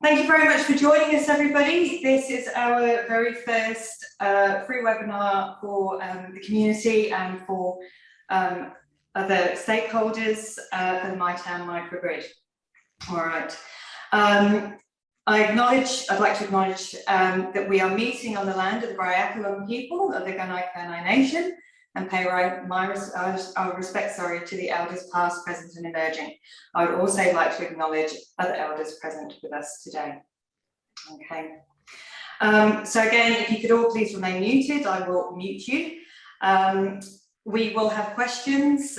Thank you very much for joining us, everybody. This is our very first free webinar for the community and for other stakeholders for the MyTown Microgrid. All right. I'd like to acknowledge that we are meeting on the land of the Bryakalon people of the Gunai Nation, and pay our respects to the elders past, present and emerging. I would also like to acknowledge other elders present with us today. Okay. So again, if you could all please remain muted, I will mute you. We will have questions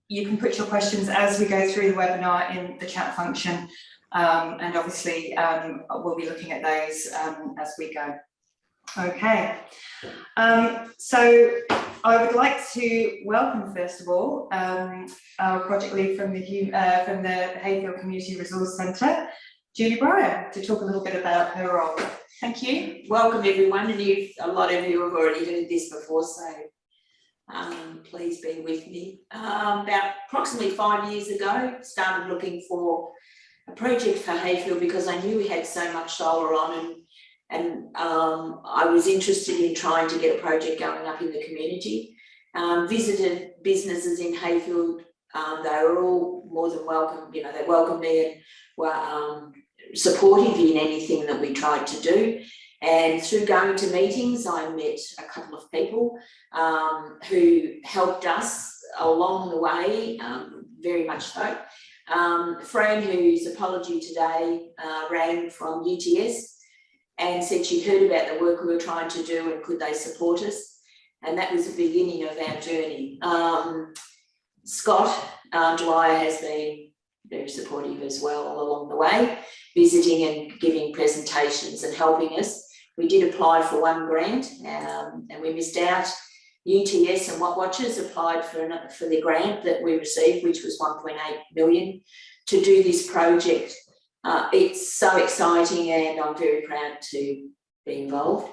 you can put your questions as we go through the webinar in the chat function, and obviously we'll be looking at those as we go. Okay, so I would like to welcome, first of all, our project lead from the Heyfield Community Resource Centre, Julie Breyer, to talk a little bit about her role. Thank you. Welcome everyone, and a lot of you have already heard this before, so please bear with me. About approximately 5 years ago, started looking for a project for Heyfield because I knew we had so much solar on, and I was interested in trying to get a project going up in the community. Visited businesses in Heyfield. They were all more than welcome. You know, they welcomed me and were supportive in anything that we tried to do. And through going to meetings, I met a couple of people who helped us along the way, very much so. Fran, whose apology today, rang from UTS and said she'd heard about the work we were trying to do and could they support us. And that was the beginning of our journey. Scott Dwyer has been very supportive as well along the way, visiting and giving presentations and helping us. We did apply for one grant and we missed out. UTS and Watchers applied for the grant that we received, which was 1.8 million, to do this project. It's so exciting and I'm very proud to be involved.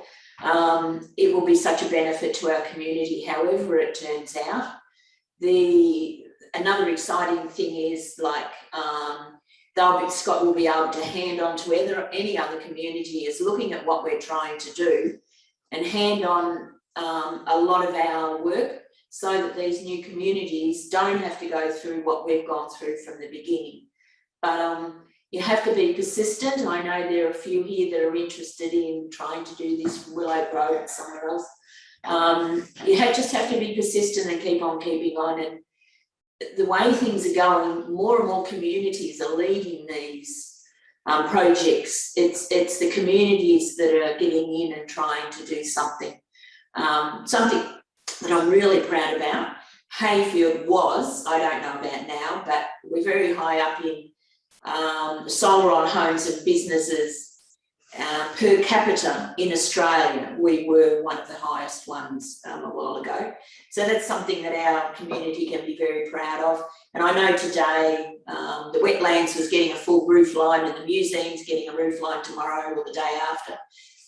It will be such a benefit to our community, however it turns out. Another exciting thing is, like, Scott will be able to hand on to any other community is looking at what we're trying to do and hand on a lot of our work so that these new communities don't have to go through what we've gone through from the beginning. But you have to be persistent. I know there are a few here that are interested in trying to do this from Willow Road and somewhere else. Just have to be persistent and keep on keeping on. And the way things are going, more and more communities are leading these projects. It's the communities that are getting in and trying to do something. Something that I'm really proud about. Heyfield was, I don't know about now, but we're very high up in solar on homes and businesses per capita in Australia. We were one of the highest ones a while ago. So that's something that our community can be very proud of. And I know today the wetlands was getting a full roof line and the museum's getting a roof line tomorrow or the day after.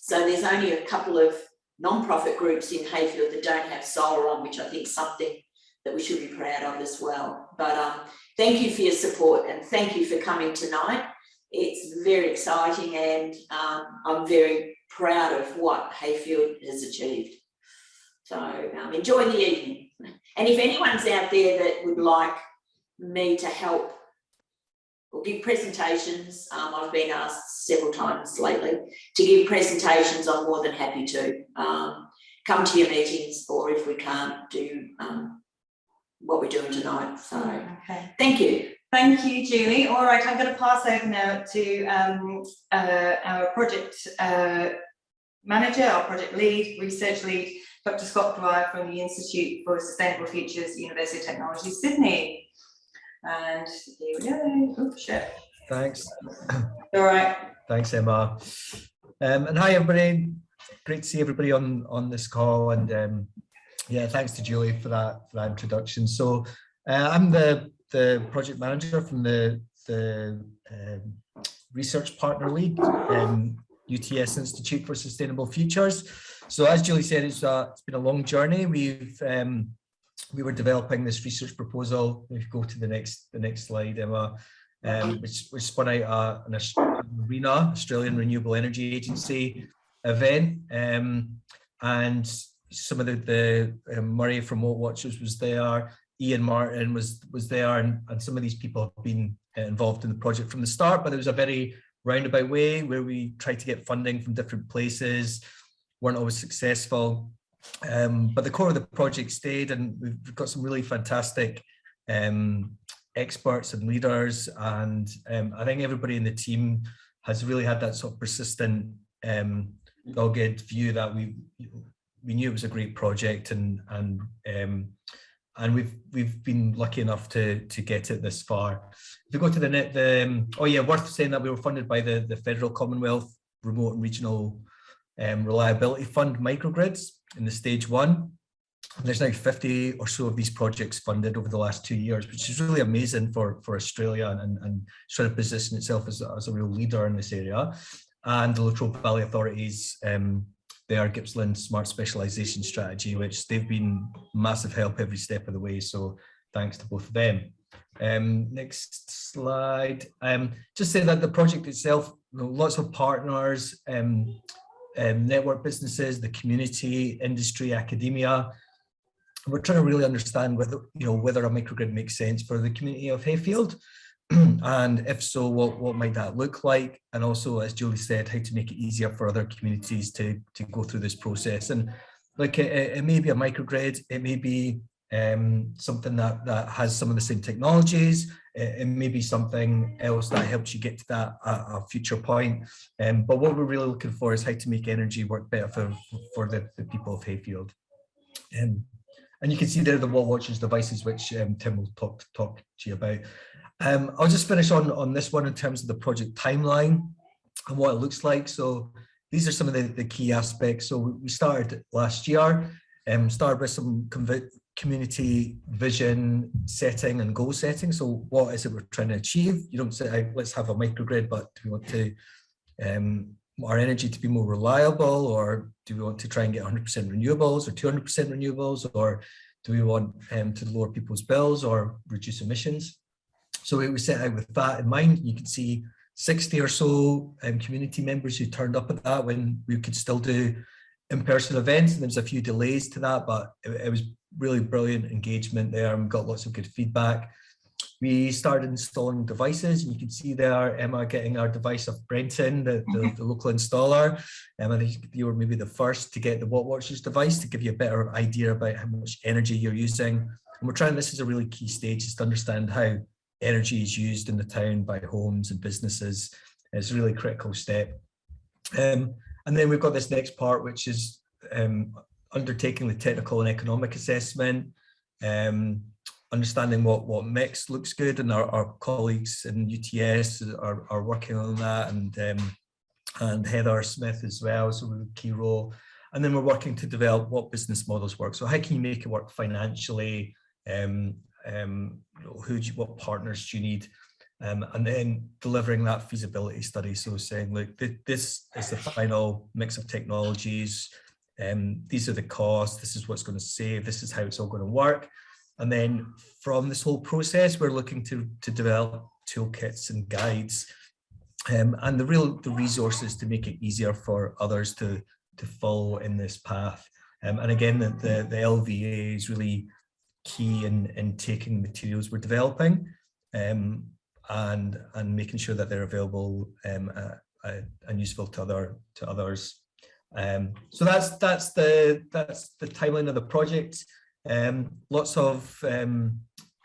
So there's only a couple of non-profit groups in Heyfield that don't have solar on, which I think is something that we should be proud of as well. But thank you for your support and thank you for coming tonight. It's very exciting and I'm very proud of what Heyfield has achieved. So enjoy the evening. And if anyone's out there that would like me to help or give presentations, I've been asked several times lately to give presentations. I'm more than happy to come to your meetings, or if we can't do what we're doing tonight. So okay. Thank you. Thank you, Julie. All right, I'm going to pass over now to our project manager, our project lead, research lead, Dr. Scott Dwyer from the Institute for Sustainable Futures, University of Technology, Sydney. And here we go. Oops, shit. Thanks. All right. Thanks, Emma. And hi, everybody. Great to see everybody on this call. And yeah, thanks to Julie for that introduction. So I'm the project manager from the research partner lead UTS Institute for Sustainable Futures. So as Julie said, it's been a long journey. We were developing this research proposal. If you go to the next slide, Emma, which spun out an ARENA, Australian Renewable Energy Agency event, and some of the Murray from What Watchers was there, Ian Martin was there, and some of these people have been involved in the project from the start, but there was a very roundabout way where we tried to get funding from different places, weren't always successful, but the core of the project stayed, and we've got some really fantastic experts and leaders, and I think everybody in the team has really had that sort of persistent dogged view that we knew it was a great project, and we've been lucky enough to get it this far. If we go to the net, oh yeah, worth saying that we were funded by the Federal Commonwealth Remote and Regional Reliability Fund microgrids in the stage 1. And there's now 50 or so of these projects funded over the last 2 years, which is really amazing for Australia, and trying to position itself as a real leader in this area. And the Latrobe Valley authorities, their Gippsland Smart Specialisation Strategy, which they've been massive help every step of the way. So thanks to both of them. Next slide. Just say that the project itself, lots of partners, network businesses, the community, industry, academia. We're trying to really understand whether a microgrid makes sense for the community of Heyfield, and if so, what might that look like? And also, as Julie said, how to make it easier for other communities to go through this process. And like it may be a microgrid, it may be something that has some of the same technologies, it may be something else that helps you get to that a future point. But what we're really looking for is how to make energy work better for the people of Heyfield. And you can see there the Wall Watchers devices, which Tim will talk to you about. I'll just finish on this one in terms of the project timeline and what it looks like. So these are some of the key aspects. So we started last year, started with some community vision setting and goal setting. So what is it we're trying to achieve? You don't say, let's have a microgrid, but do we want to our energy to be more reliable, or do we want to try and get 100% renewables or 200% renewables, or do we want to lower people's bills or reduce emissions? So we set out with that in mind. You can see 60 or so community members who turned up at that when we could still do in-person events, and there was a few delays to that, but it was really brilliant engagement there, and we got lots of good feedback. We started installing devices, and you can see there Emma getting our device of Brenton, the local installer. I think you were maybe the first to get the What Watchers device to give you a better idea about how much energy you're using. And we're trying, this is a really key stage, is to understand how energy is used in the town by homes and businesses. It's a really critical step. And then we've got this next part, which is undertaking the technical and economic assessment, understanding what mix looks good, and our colleagues in UTS are working on that, and Heather Smith as well, so we're a key role. And then we're working to develop what business models work. So how can you make it work financially? What partners do you need? And then delivering that feasibility study. So saying, look, this is the final mix of technologies. These are the costs. This is what's going to save. This is how it's all going to work. And then from this whole process, we're looking to develop toolkits and guides, and the resources to make it easier for others to follow in this path. And again, the LVA is really key in taking the materials we're developing, and making sure that they're available and useful to others. So that's the timeline of the project. Lots of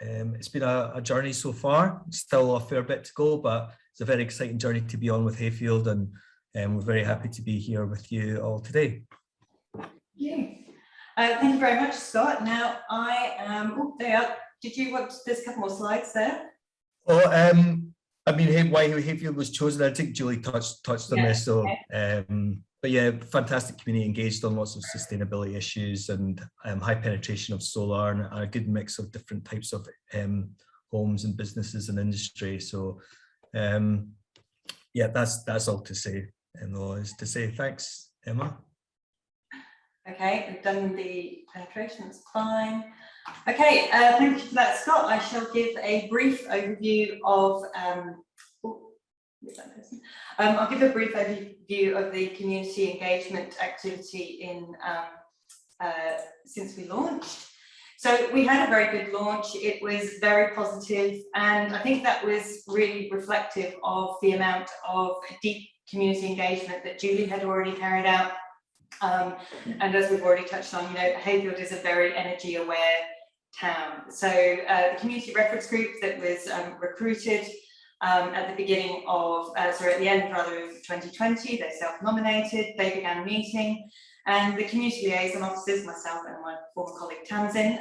it's been a journey so far. Still a fair bit to go, but it's a very exciting journey to be on with Heyfield, and we're very happy to be here with you all today. Yeah. Thank you very much, Scott. Now I am. Oh, there. Did you want? There's a couple more slides there. Oh, I mean, why Heyfield was chosen, I think Julie touched on this. So, but yeah, fantastic community engaged on lots of sustainability issues, and high penetration of solar, and a good mix of different types of homes and businesses and industry. So, yeah, that's all to say. And all is to say thanks, Emma. Okay, we've done the penetration, that's fine. Okay, thank you for that, Scott. I shall give a brief overview of I'll give a brief overview of the community engagement activity in since we launched. So we had a very good launch. It was very positive, and I think that was really reflective of the amount of deep community engagement that Julie had already carried out. And as we've already touched on, you know, Heyfield is a very energy aware town. So the community reference group that was recruited at the beginning of, at the end rather of 2020, they self-nominated, they began meeting, and the community liaison officers, myself and my former colleague Tamsin,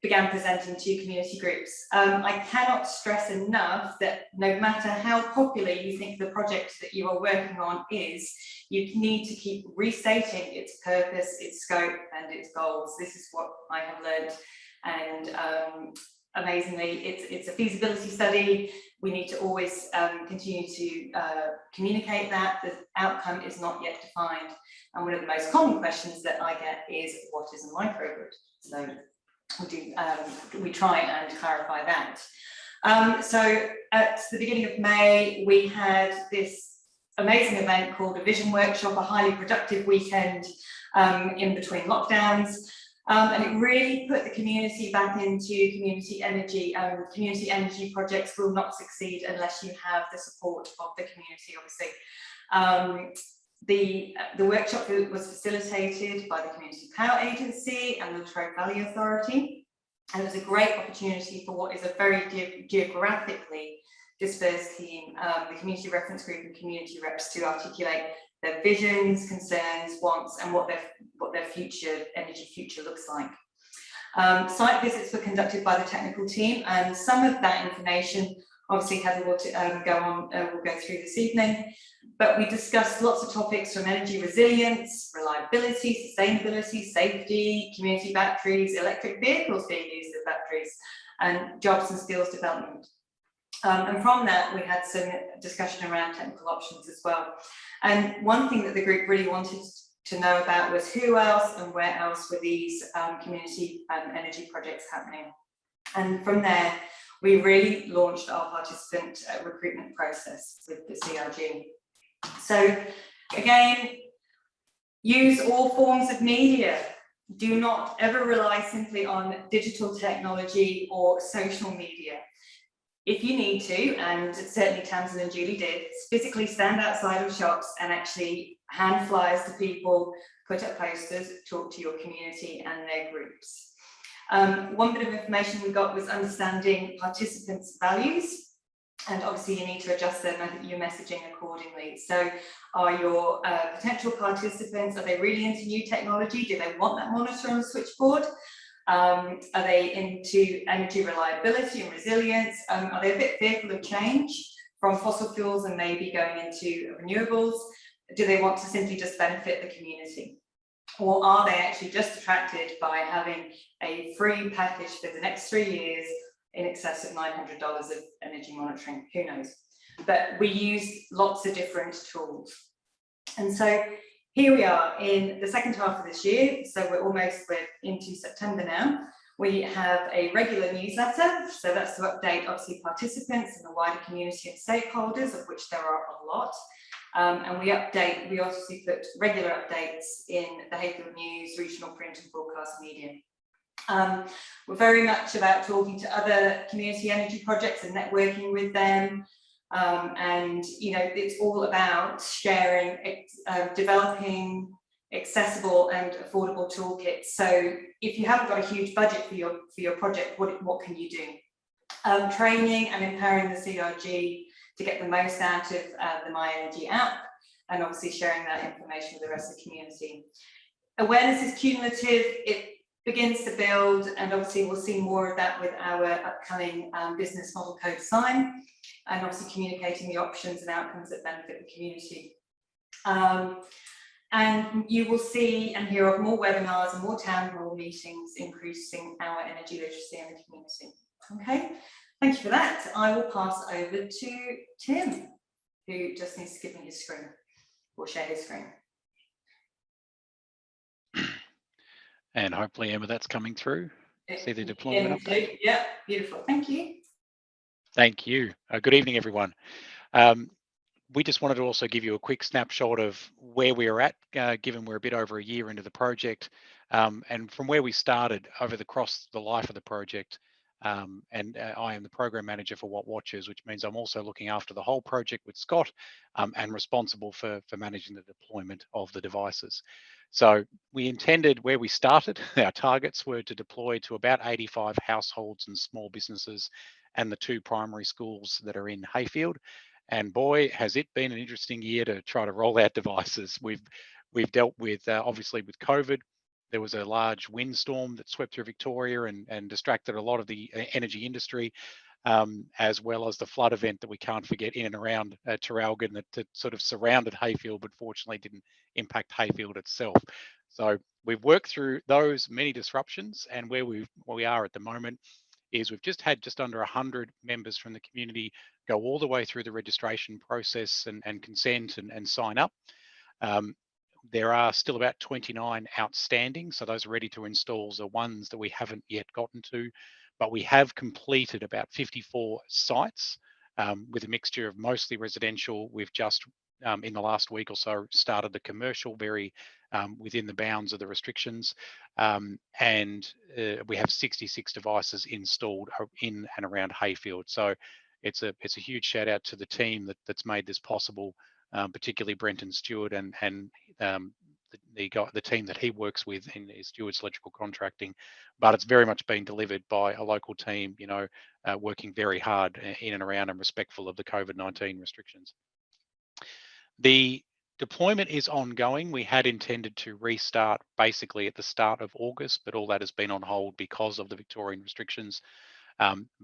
began presenting to community groups. I cannot stress enough that no matter how popular you think the project that you are working on is, you need to keep restating its purpose, its scope and its goals. This is what I have learned, and amazingly, it's a feasibility study. We need to always continue to communicate that. The outcome is not yet defined. And one of the most common questions that I get is, what is a microgrid? So we try and clarify that. So at the beginning of May, we had this amazing event called a vision workshop, a highly productive weekend in between lockdowns. And it really put the community back into community energy. Community energy projects will not succeed unless you have the support of the community, obviously. The workshop was facilitated by the Community Power Agency and the Latrobe Valley Authority. And it was a great opportunity for what is a very geographically dispersed team, the community reference group and community reps, to articulate their visions, concerns, wants, and what their future energy future looks like. Site visits were conducted by the technical team, and some of that information obviously Heather will we'll go through this evening. But we discussed lots of topics from energy resilience, reliability, sustainability, safety, community batteries, electric vehicles being used as batteries, and jobs and skills development. And from that, we had some discussion around technical options as well. And one thing that the group really wanted to know about was who else and where else were these community energy projects happening. And from there, we really launched our participant recruitment process with the CRG. So again, use all forms of media. Do not ever rely simply on digital technology or social media. If you need to, and certainly Tamsin and Julie did, physically stand outside of shops and actually hand flyers to people, put up posters, talk to your community and their groups. One bit of information we got was understanding participants' values, and obviously you need to adjust your messaging accordingly. So are your potential participants, are they really into new technology? Do they want that monitor on the switchboard? Are they into energy reliability and resilience? Are they a bit fearful of change from fossil fuels and maybe going into renewables? Do they want to simply just benefit the community? Or are they actually just attracted by having a free package for the next 3 years in excess of $900 of energy monitoring? Who knows? But we used lots of different tools. And so here we are in the second half of this year, so we're into September now. We have a regular newsletter, so that's to update obviously participants and the wider community and stakeholders, of which there are a lot. And we obviously put regular updates in the Heyfield News, regional print and broadcast media. We're very much about talking to other community energy projects and networking with them. And you know, it's all about sharing, developing accessible and affordable toolkits. So if you haven't got a huge budget for your project, what can you do? Training and empowering the CRG to get the most out of the My Energy app, and obviously sharing that information with the rest of the community. Awareness is cumulative. It begins to build, and obviously we'll see more of that with our upcoming business model code sign, and obviously communicating the options and outcomes that benefit the community. And you will see and hear of more webinars and more town hall meetings increasing our energy literacy in the community. Okay, thank you for that. I will pass over to Tim, who just needs to give me his screen, or share his screen. And hopefully, Emma, that's coming through. See the deployment update. Yeah, beautiful. Thank you. Thank you. Good evening, everyone. We just wanted to also give you a quick snapshot of where we are at, given we're a bit over a year into the project, and from where we started across the life of the project. I am the program manager for What Watches, which means I'm also looking after the whole project with Scott, and responsible for managing the deployment of the devices. So we intended, where we started, our targets were to deploy to about 85 households and small businesses and the 2 primary schools that are in Heyfield. And boy, has it been an interesting year to try to roll out devices. We've dealt with, obviously with COVID. There was a large windstorm that swept through Victoria and distracted a lot of the energy industry, as well as the flood event that we can't forget in and around Traralgon that sort of surrounded Heyfield, but fortunately didn't impact Heyfield itself. So we've worked through those many disruptions, and where we are at the moment is we've just had just under 100 members from the community go all the way through the registration process and consent and sign up. There are still about 29 outstanding, so those ready to install are ones that we haven't yet gotten to, but we have completed about 54 sites with a mixture of mostly residential. We've just in the last week or so started the commercial very within the bounds of the restrictions, and we have 66 devices installed in and around Heyfield. So it's a huge shout out to the team that's made this possible, particularly Brenton Stewart and the team that he works with in Stewart's Electrical Contracting. But it's very much been delivered by a local team, working very hard in and around and respectful of the COVID-19 restrictions. The deployment is ongoing. We had intended to restart basically at the start of August, but all that has been on hold because of the Victorian restrictions.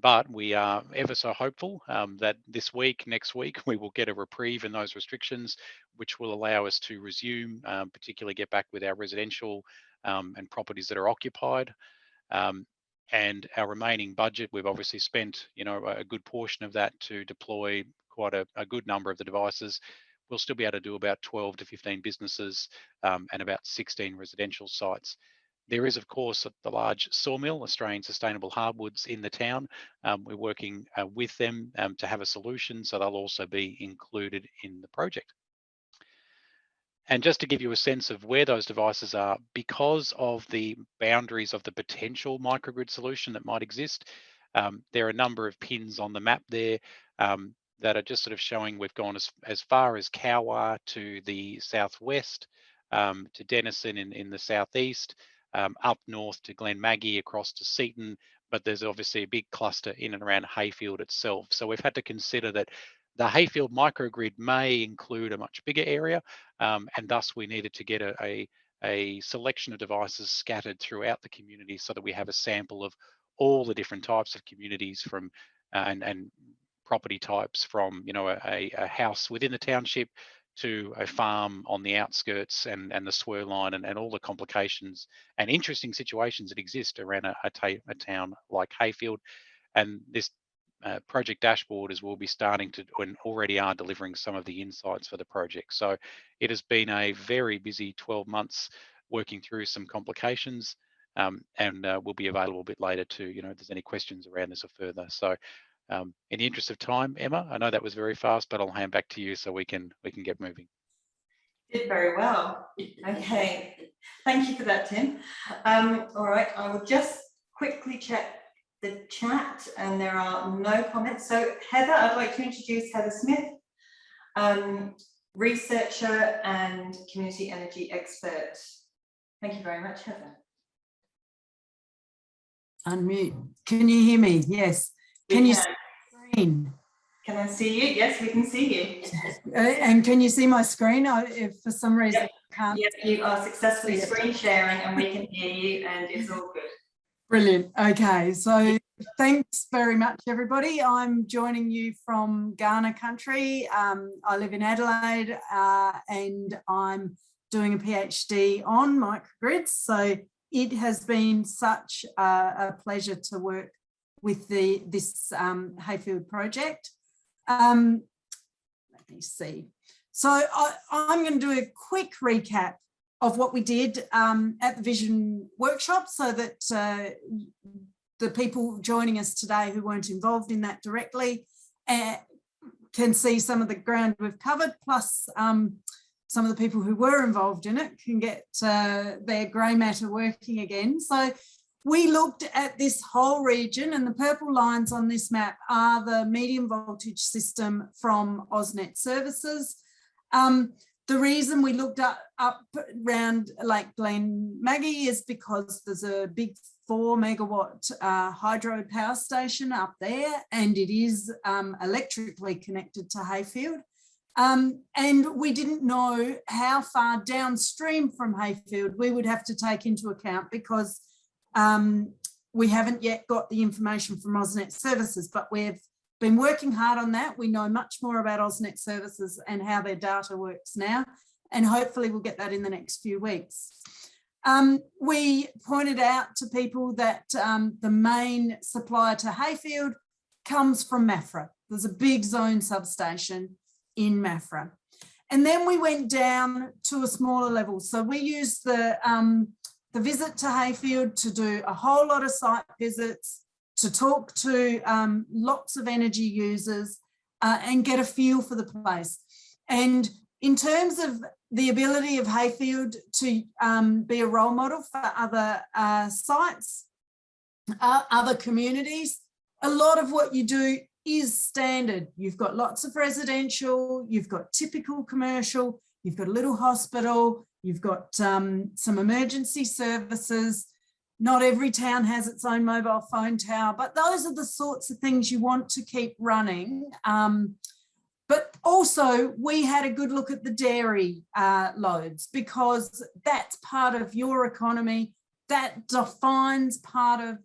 But we are ever so hopeful that this week, next week, we will get a reprieve in those restrictions, which will allow us to resume, particularly get back with our residential and properties that are occupied. And our remaining budget, we've obviously spent, a good portion of that to deploy quite a good number of the devices. We'll still be able to do about 12 to 15 businesses and about 16 residential sites. There is, of course, the large sawmill, Australian Sustainable Hardwoods, in the town. We're working with them to have a solution, so they'll also be included in the project. And just to give you a sense of where those devices are, because of the boundaries of the potential microgrid solution that might exist, there are a number of pins on the map there that are just sort of showing we've gone as far as Cowar to the southwest, to Denison in the southeast, up north to Glenmaggie, across to Seaton, but there's obviously a big cluster in and around Heyfield itself. So we've had to consider that the Heyfield microgrid may include a much bigger area, and thus we needed to get a selection of devices scattered throughout the community so that we have a sample of all the different types of communities from and property types, from a house within the township to a farm on the outskirts and the swirl line and all the complications and interesting situations that exist around a town like Heyfield. And this project dashboard is we'll be starting to and already are delivering some of the insights for the project. So it has been a very busy 12 months working through some complications, and we'll be available a bit later to, if there's any questions around this or further. So in the interest of time, Emma, I know that was very fast, but I'll hand back to you so we can get moving. Did very well. Okay, thank you for that, Tim. All right, I will just quickly check the chat, and there are no comments. So Heather, I'd like to introduce Heather Smith, researcher and community energy expert. Thank you very much, Heather. Unmute. Can you hear me? Yes. Can you see my screen? Can I see you? Yes, we can see you. And can you see my screen? If for some reason I can't. Yes, you are successfully screen sharing and we can hear you, and it's all good. Brilliant. Okay, so thanks very much, everybody. I'm joining you from Ghana country. I live in Adelaide and I'm doing a PhD on microgrids. So it has been such a pleasure to work with this Heyfield project. Let me see. So I'm going to do a quick recap of what we did at the Vision workshop, so that the people joining us today who weren't involved in that directly can see some of the ground we've covered, plus some of the people who were involved in it can get their grey matter working again. So we looked at this whole region, and the purple lines on this map are the medium voltage system from AusNet Services. The reason we looked up around Lake Glen Maggie is because there's a big 4 megawatt hydro power station up there, and it is electrically connected to Heyfield. And we didn't know how far downstream from Heyfield we would have to take into account, because we haven't yet got the information from AusNet Services, but we've been working hard on that. We know much more about AusNet Services and how their data works now, and hopefully we'll get that in the next few weeks. We pointed out to people that the main supplier to Heyfield comes from Maffra. There's a big zone substation in Maffra. And then we went down to a smaller level. So we used the visit to Heyfield to do a whole lot of site visits, to talk to lots of energy users and get a feel for the place. And in terms of the ability of Heyfield to be a role model for other sites, other communities, a lot of what you do is standard. You've got lots of residential, you've got typical commercial, you've got a little hospital, you've got some emergency services. Not every town has its own mobile phone tower, but those are the sorts of things you want to keep running. But also we had a good look at the dairy loads, because that's part of your economy. That defines part of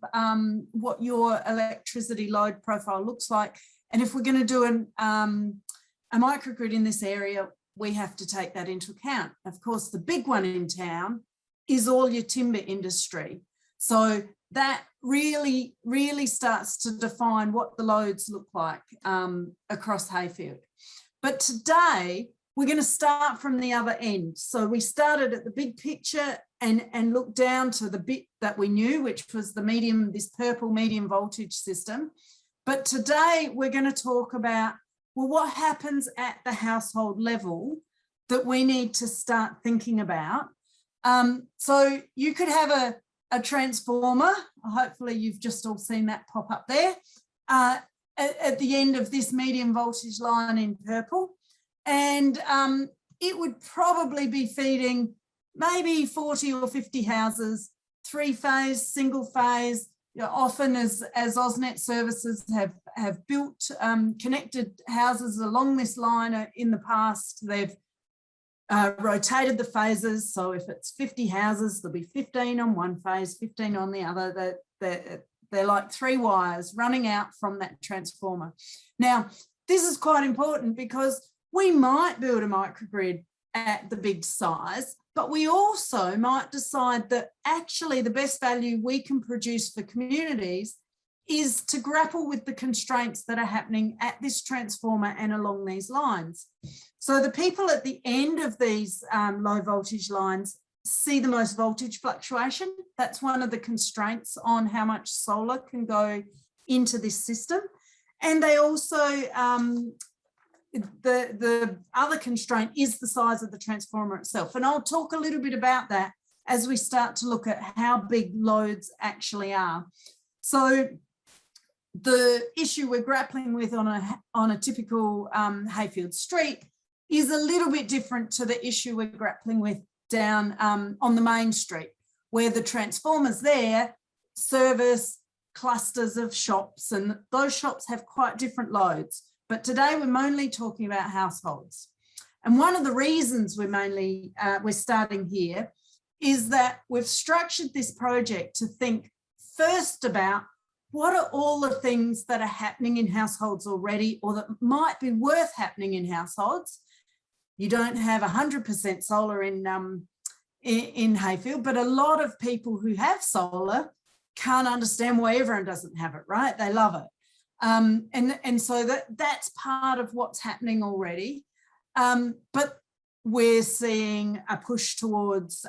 what your electricity load profile looks like. And if we're going to do a microgrid in this area, we have to take that into account. Of course, the big one in town is all your timber industry. So that really, really starts to define what the loads look like across Heyfield. But today, we're going to start from the other end. So we started at the big picture and looked down to the bit that we knew, which was the this purple medium voltage system. But today we're going to talk about, well, what happens at the household level that we need to start thinking about. So you could have a transformer. Hopefully you've just all seen that pop up there at the end of this medium voltage line in purple. And it would probably be feeding maybe 40 or 50 houses, 3-phase, single phase. You know, often as AusNet Services have built connected houses along this line in the past, they've rotated the phases. So if it's 50 houses, there'll be 15 on one phase, 15 on the other. They're like 3 wires running out from that transformer. Now, this is quite important, because we might build a microgrid at the big size, but we also might decide that actually the best value we can produce for communities is to grapple with the constraints that are happening at this transformer and along these lines. So the people at the end of these low voltage lines see the most voltage fluctuation. That's one of the constraints on how much solar can go into this system. And they also, the other constraint is the size of the transformer itself. And I'll talk a little bit about that as we start to look at how big loads actually are. So the issue we're grappling with on a typical Heyfield street is a little bit different to the issue we're grappling with down on the main street, where the transformers there service clusters of shops, and those shops have quite different loads. But today we're mainly talking about households. And one of the reasons we're starting here is that we've structured this project to think first about what are all the things that are happening in households already, or that might be worth happening in households. You don't have 100% solar in Heyfield, but a lot of people who have solar can't understand why everyone doesn't have it, right? They love it. And so that's part of what's happening already. But we're seeing a push towards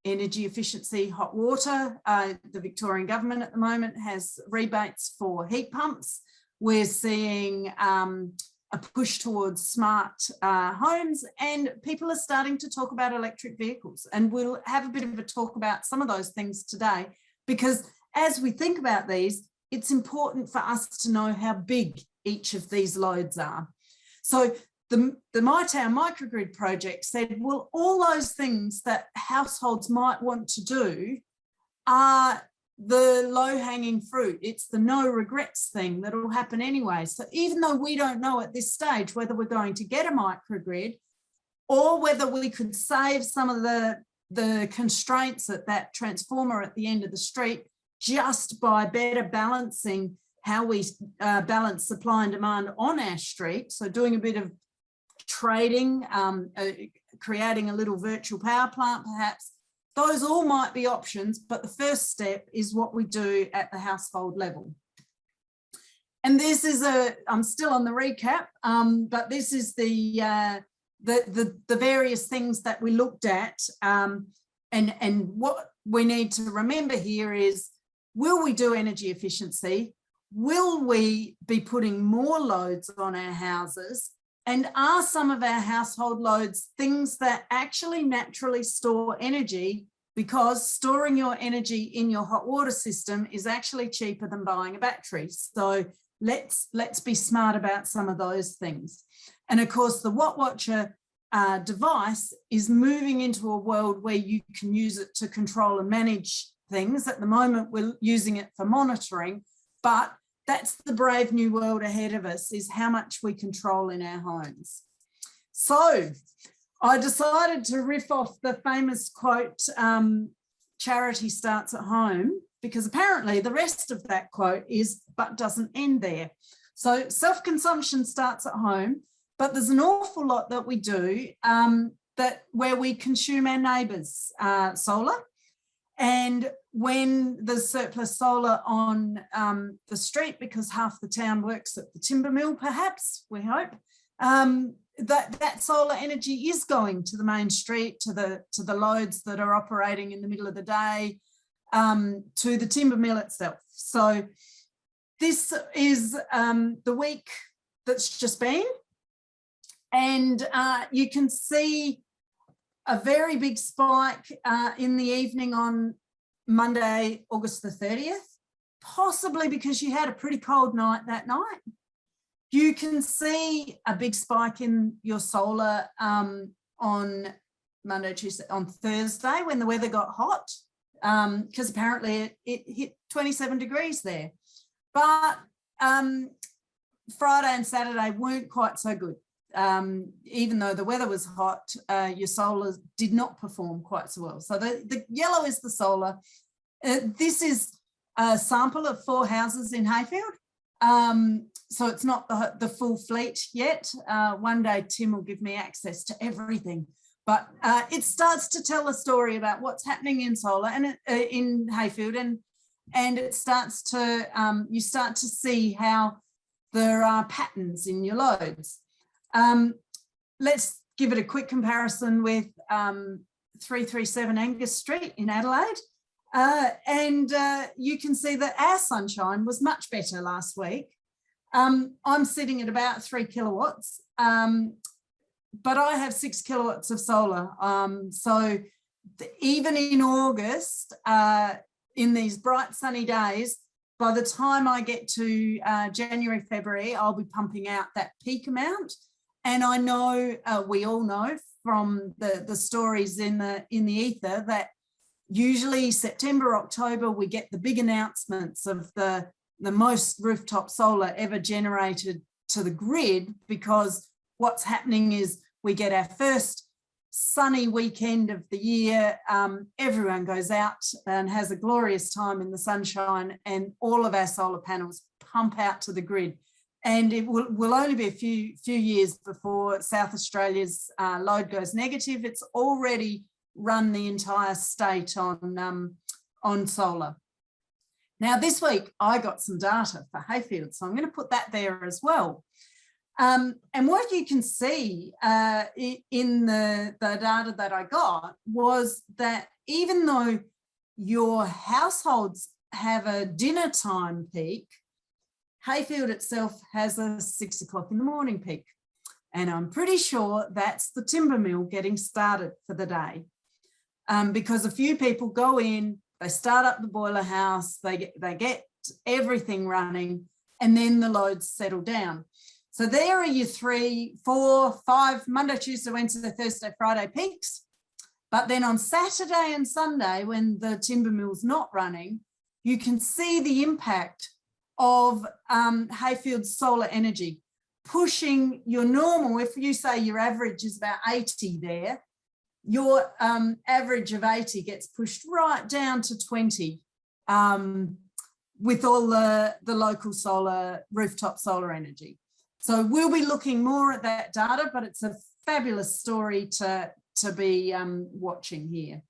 energy efficiency, hot water. The Victorian government at the moment has rebates for heat pumps. We're seeing a push towards smart homes, and people are starting to talk about electric vehicles. And we'll have a bit of a talk about some of those things today, because as we think about these, it's important for us to know how big each of these loads are. So the MyTown Microgrid project said, well, all those things that households might want to do are the low-hanging fruit. It's the no regrets thing that will happen anyway. So even though we don't know at this stage whether we're going to get a microgrid or whether we could save some of the constraints at that transformer at the end of the street just by better balancing how we balance supply and demand on our street, so doing a bit of trading, creating a little virtual power plant perhaps, those all might be options, but the first step is what we do at the household level. And this is I'm still on the recap, but this is the various things that we looked at. And what we need to remember here is, will we do energy efficiency? Will we be putting more loads on our houses? And are some of our household loads things that actually naturally store energy, because storing your energy in your hot water system is actually cheaper than buying a battery? So let's be smart about some of those things. And of course, the Watt Watcher device is moving into a world where you can use it to control and manage things. At the moment, we're using it for monitoring, but that's the brave new world ahead of us, is how much we control in our homes. So I decided to riff off the famous quote, charity starts at home, because apparently the rest of that quote is, but doesn't end there. So self-consumption starts at home, but there's an awful lot that we do where we consume our neighbours' solar. And when there's surplus solar on the street, because half the town works at the timber mill, perhaps, we hope, that solar energy is going to the main street, to the loads that are operating in the middle of the day, to the timber mill itself. So this is the week that's just been, and you can see a very big spike in the evening on Monday, August the 30th, possibly because you had a pretty cold night that night. You can see a big spike in your solar on Monday, Tuesday, on Thursday when the weather got hot, because apparently it hit 27 degrees there. But Friday and Saturday weren't quite so good. Even though the weather was hot, your solar did not perform quite so well. So the yellow is the solar. This is a sample of 4 houses in Heyfield. So it's not the full fleet yet. One day Tim will give me access to everything. But it starts to tell a story about what's happening in solar and in Heyfield, and it starts to you start to see how there are patterns in your loads. Let's give it a quick comparison with 337 Angus Street in Adelaide. And you can see that our sunshine was much better last week. I'm sitting at about 3 kilowatts, but I have 6 kilowatts of solar. So even in August, in these bright sunny days, by the time I get to January, February, I'll be pumping out that peak amount. And I know, we all know from the stories in the ether that usually September, October, we get the big announcements of the most rooftop solar ever generated to the grid, because what's happening is we get our first sunny weekend of the year. Everyone goes out and has a glorious time in the sunshine, and all of our solar panels pump out to the grid. And it will only be a few years before South Australia's load goes negative. It's already run the entire state on solar. Now this week I got some data for Heyfield, so I'm going to put that there as well. And what you can see in the data that I got was that even though your households have a dinner time peak, Heyfield itself has a 6 o'clock in the morning peak. And I'm pretty sure that's the timber mill getting started for the day. Because a few people go in, they start up the boiler house, they get everything running, and then the loads settle down. So there are your 3, 4, 5 Monday, Tuesday, Wednesday, Thursday, Friday peaks. But then on Saturday and Sunday, when the timber mill's not running, you can see the impact of Heyfield's solar energy pushing your normal. If you say your average is about 80 there, your average of 80 gets pushed right down to 20 with all the local solar, rooftop solar energy. So we'll be looking more at that data, but it's a fabulous story to be watching here.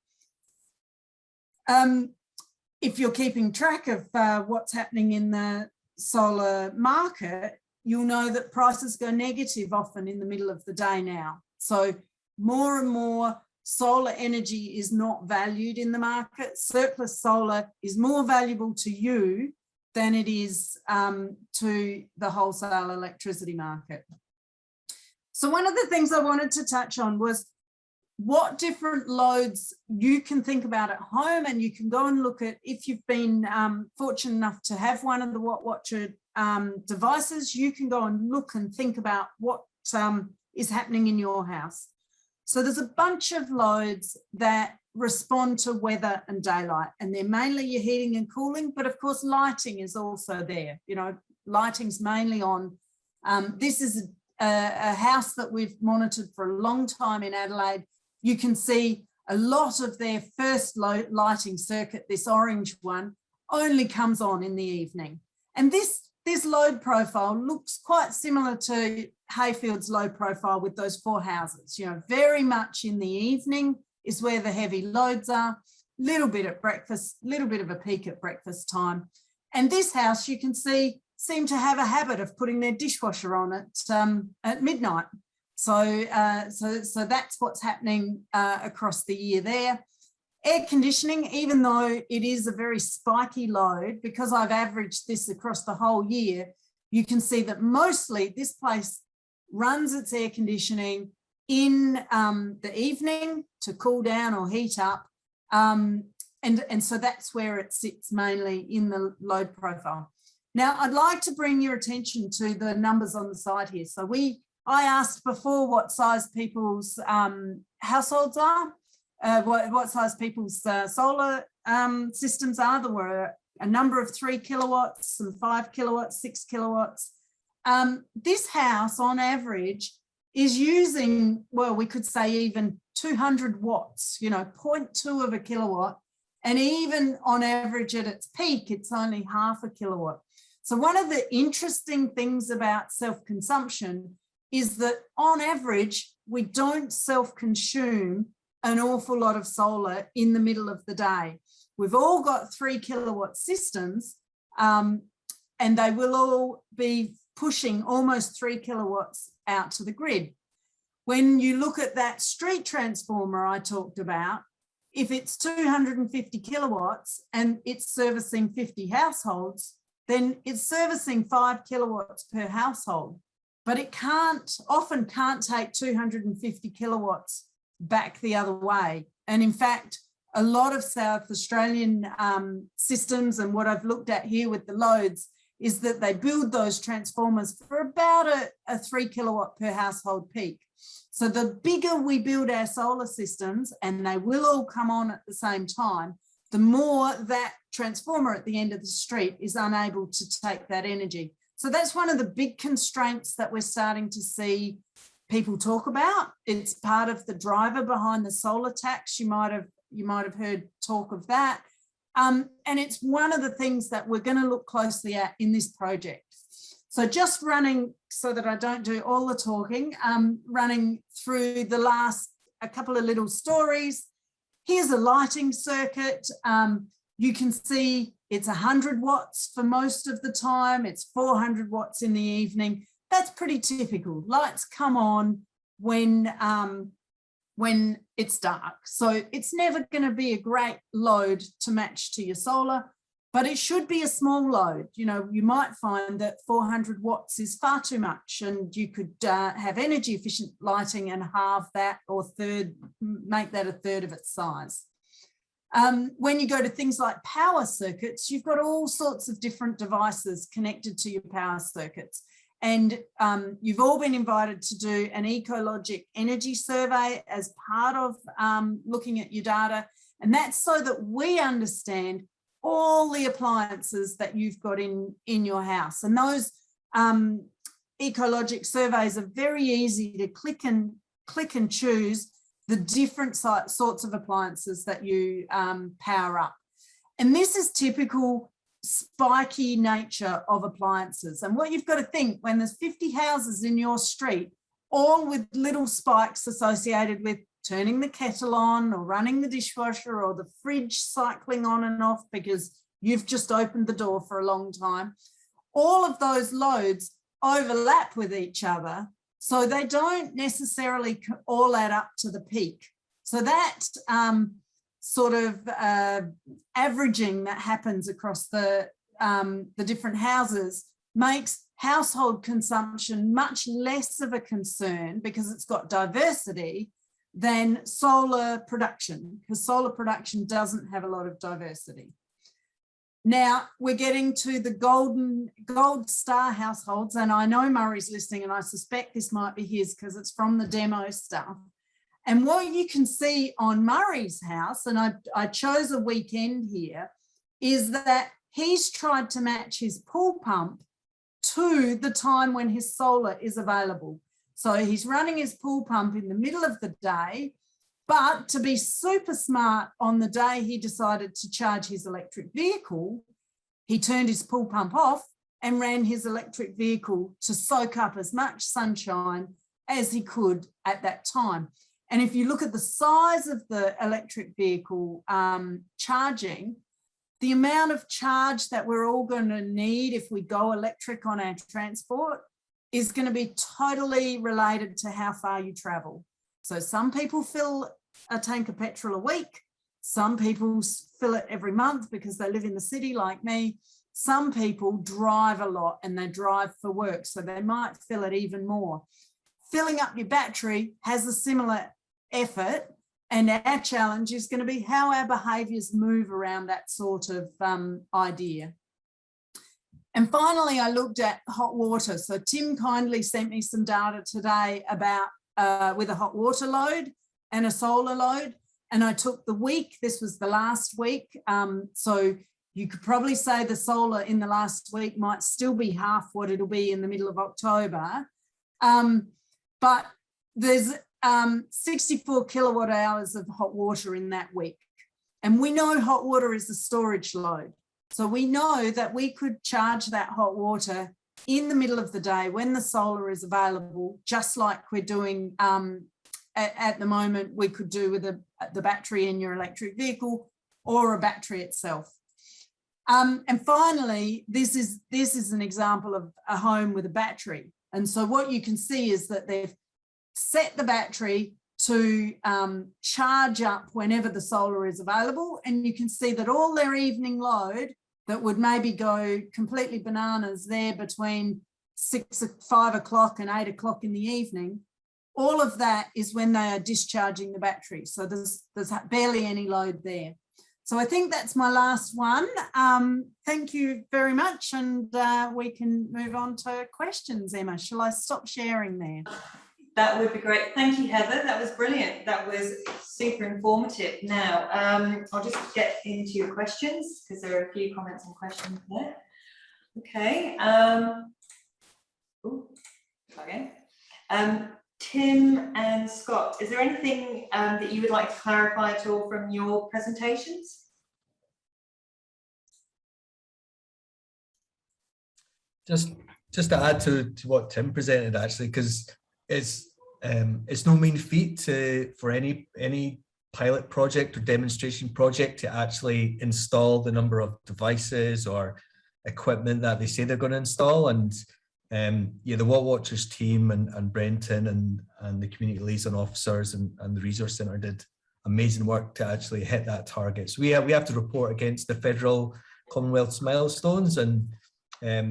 If you're keeping track of what's happening in the solar market, you'll know that prices go negative often in the middle of the day now. So more and more solar energy is not valued in the market. Surplus solar is more valuable to you than it is to the wholesale electricity market. So one of the things I wanted to touch on was what different loads you can think about at home, and you can go and look at, if you've been fortunate enough to have one of the WattWatcher devices, you can go and look and think about what is happening in your house. So there's a bunch of loads that respond to weather and daylight, and they're mainly your heating and cooling, but of course lighting is also there. You know, lighting's mainly on. This is a house that we've monitored for a long time in Adelaide. You can see a lot of their first lighting circuit, this orange one, only comes on in the evening. And this load profile looks quite similar to Heyfield's load profile with those 4 houses. You know, very much in the evening is where the heavy loads are, little bit at breakfast, little bit of a peak at breakfast time. And this house, you can see, seem to have a habit of putting their dishwasher on at midnight. So that's what's happening across the year there. Air conditioning, even though it is a very spiky load, because I've averaged this across the whole year, you can see that mostly this place runs its air conditioning in the evening to cool down or heat up. And so that's where it sits mainly in the load profile. Now, I'd like to bring your attention to the numbers on the side here. So I asked before what size people's households are, what size people's solar systems are. There were a number of 3 kilowatts, some 5 kilowatts, 6 kilowatts. This house on average is using, well, we could say even 200 watts, you know, 0.2 of a kilowatt. And even on average at its peak, it's only half a kilowatt. So one of the interesting things about self-consumption is that on average, we don't self-consume an awful lot of solar in the middle of the day. We've all got 3 kilowatt systems, and they will all be pushing almost 3 kilowatts out to the grid. When you look at that street transformer I talked about, if it's 250 kilowatts and it's servicing 50 households, then it's servicing 5 kilowatts per household. But it often can't take 250 kilowatts back the other way. And in fact, a lot of South Australian systems, and what I've looked at here with the loads, is that they build those transformers for about a 3 kilowatt per household peak. So the bigger we build our solar systems, and they will all come on at the same time, the more that transformer at the end of the street is unable to take that energy. So that's one of the big constraints that we're starting to see people talk about. It's part of the driver behind the solar tax. You might have heard talk of that. And it's one of the things that we're going to look closely at in this project. So just running, so that I don't do all the talking, running through a couple of little stories. Here's a lighting circuit. You can see it's 100 watts for most of the time. It's 400 watts in the evening. that's pretty typical. Lights come on when it's dark. So it's never going to be a great load to match to your solar, but it should be a small load. You know, you might find that 400 watts is far too much, and you could have energy efficient lighting and halve that, or make that a third of its size. When you go to things like power circuits, you've got all sorts of different devices connected to your power circuits. And you've all been invited to do an Ecologic energy survey as part of looking at your data. And that's so that we understand all the appliances that you've got in your house. And those Ecologic surveys are very easy to click and choose the different sorts of appliances that you power up. And this is typical spiky nature of appliances. And what you've got to think, when there's 50 houses in your street, all with little spikes associated with turning the kettle on or running the dishwasher or the fridge cycling on and off because you've just opened the door for a long time, all of those loads overlap with each other, so they don't necessarily all add up to the peak. So that sort of averaging that happens across the different houses makes household consumption much less of a concern, because it's got diversity, than solar production, because solar production doesn't have a lot of diversity. Now we're getting to the gold star households, and I know Murray's listening, and I suspect this might be his because it's from the demo stuff. And what you can see on Murray's house, and I chose a weekend here, is that he's tried to match his pool pump to the time when his solar is available. So he's running his pool pump in the middle of the day, but to be super smart, on the day he decided to charge his electric vehicle, he turned his pool pump off and ran his electric vehicle to soak up as much sunshine as he could at that time. And if you look at the size of the electric vehicle charging, the amount of charge that we're all going to need if we go electric on our transport is going to be totally related to how far you travel. So some people fill a tank of petrol a week. Some people fill it every month because they live in the city like me. Some people drive a lot and they drive for work, so they might fill it even more. Filling up your battery has a similar effort, and our challenge is going to be how our behaviours move around that sort of idea. And finally, I looked at hot water. So Tim kindly sent me some data today about with a hot water load and a solar load. And I took the week, this was the last week. So you could probably say the solar in the last week might still be half what it'll be in the middle of October. But there's 64 kilowatt hours of hot water in that week. And we know hot water is a storage load. So we know that we could charge that hot water in the middle of the day when the solar is available, just like we're doing at the moment, we could do with the battery in your electric vehicle or a battery itself. And finally, this is an example of a home with a battery. And so what you can see is that they've set the battery to charge up whenever the solar is available. And you can see that all their evening load that would maybe go completely bananas there between 5 o'clock and 8 o'clock in the evening, all of that is when they are discharging the battery. So there's barely any load there. So I think that's my last one. Thank you very much. And we can move on to questions, Emma. Shall I stop sharing there? That would be great. Thank you, Heather. That was brilliant. That was super informative. Now, I'll just get into your questions because there are a few comments and questions there. Okay. Tim and Scott, is there anything that you would like to clarify at all from your presentations? Just to add to what Tim presented, actually, because it's no mean feat for any pilot project or demonstration project to actually install the number of devices or equipment that they say they're going to install. And yeah, the Watt Watchers team and Brenton and the community liaison officers and the resource centre did amazing work to actually hit that target. So we have to report against the federal Commonwealth's milestones, and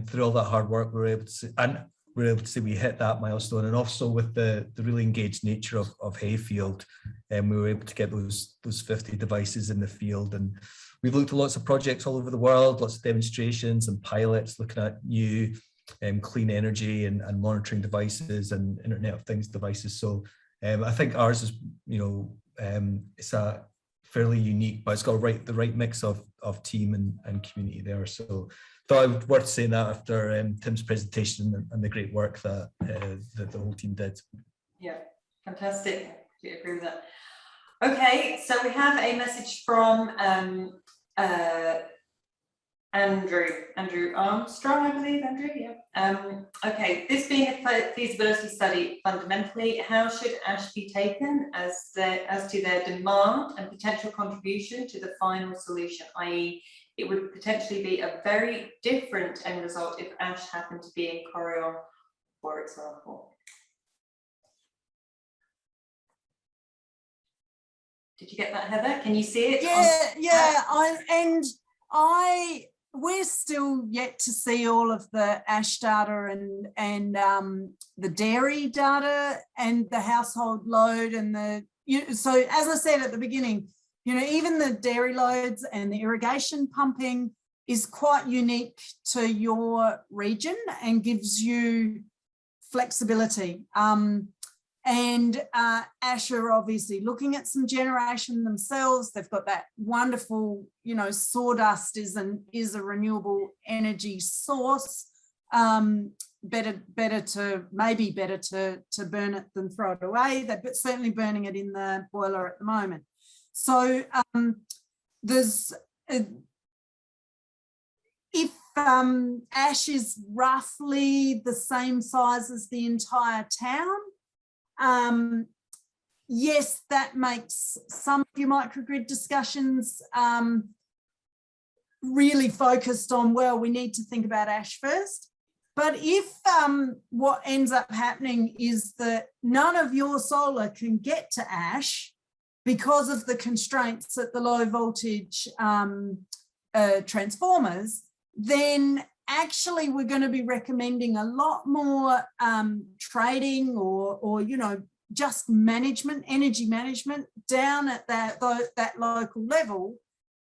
through all that hard work, we were able to say we hit that milestone. And also with the really engaged nature of Heyfield, we were able to get those 50 devices in the field. And we've looked at lots of projects all over the world, lots of demonstrations and pilots looking at new clean energy and monitoring devices and Internet of Things devices. So I think ours is, it's a fairly unique, but it's got the right mix of team and community there. So thought it was worth saying that after Tim's presentation and the great work that the whole team did. Yeah, fantastic. I agree with that. Okay, so we have a message from Andrew Armstrong, I believe. Andrew, yeah. Okay, this being a feasibility study, fundamentally, how should ash be taken as to their demand and potential contribution to the final solution, i.e. it would potentially be a very different end result if ash happened to be in Corriol, for example. Did you get that, Heather? Can you see it? We're still yet to see all of the ash data and the dairy data and the household load and so as I said at the beginning, even the dairy loads and the irrigation pumping is quite unique to your region and gives you flexibility. And Ash are obviously looking at some generation themselves. They've got that wonderful, sawdust is a renewable energy source. Better to burn it than throw it away. They're certainly burning it in the boiler at the moment. So if ash is roughly the same size as the entire town, yes, that makes some of your microgrid discussions really focused on, well, we need to think about ash first. But if what ends up happening is that none of your solar can get to ash because of the constraints at the low voltage transformers, then actually we're going to be recommending a lot more trading or just management, energy management down at that local level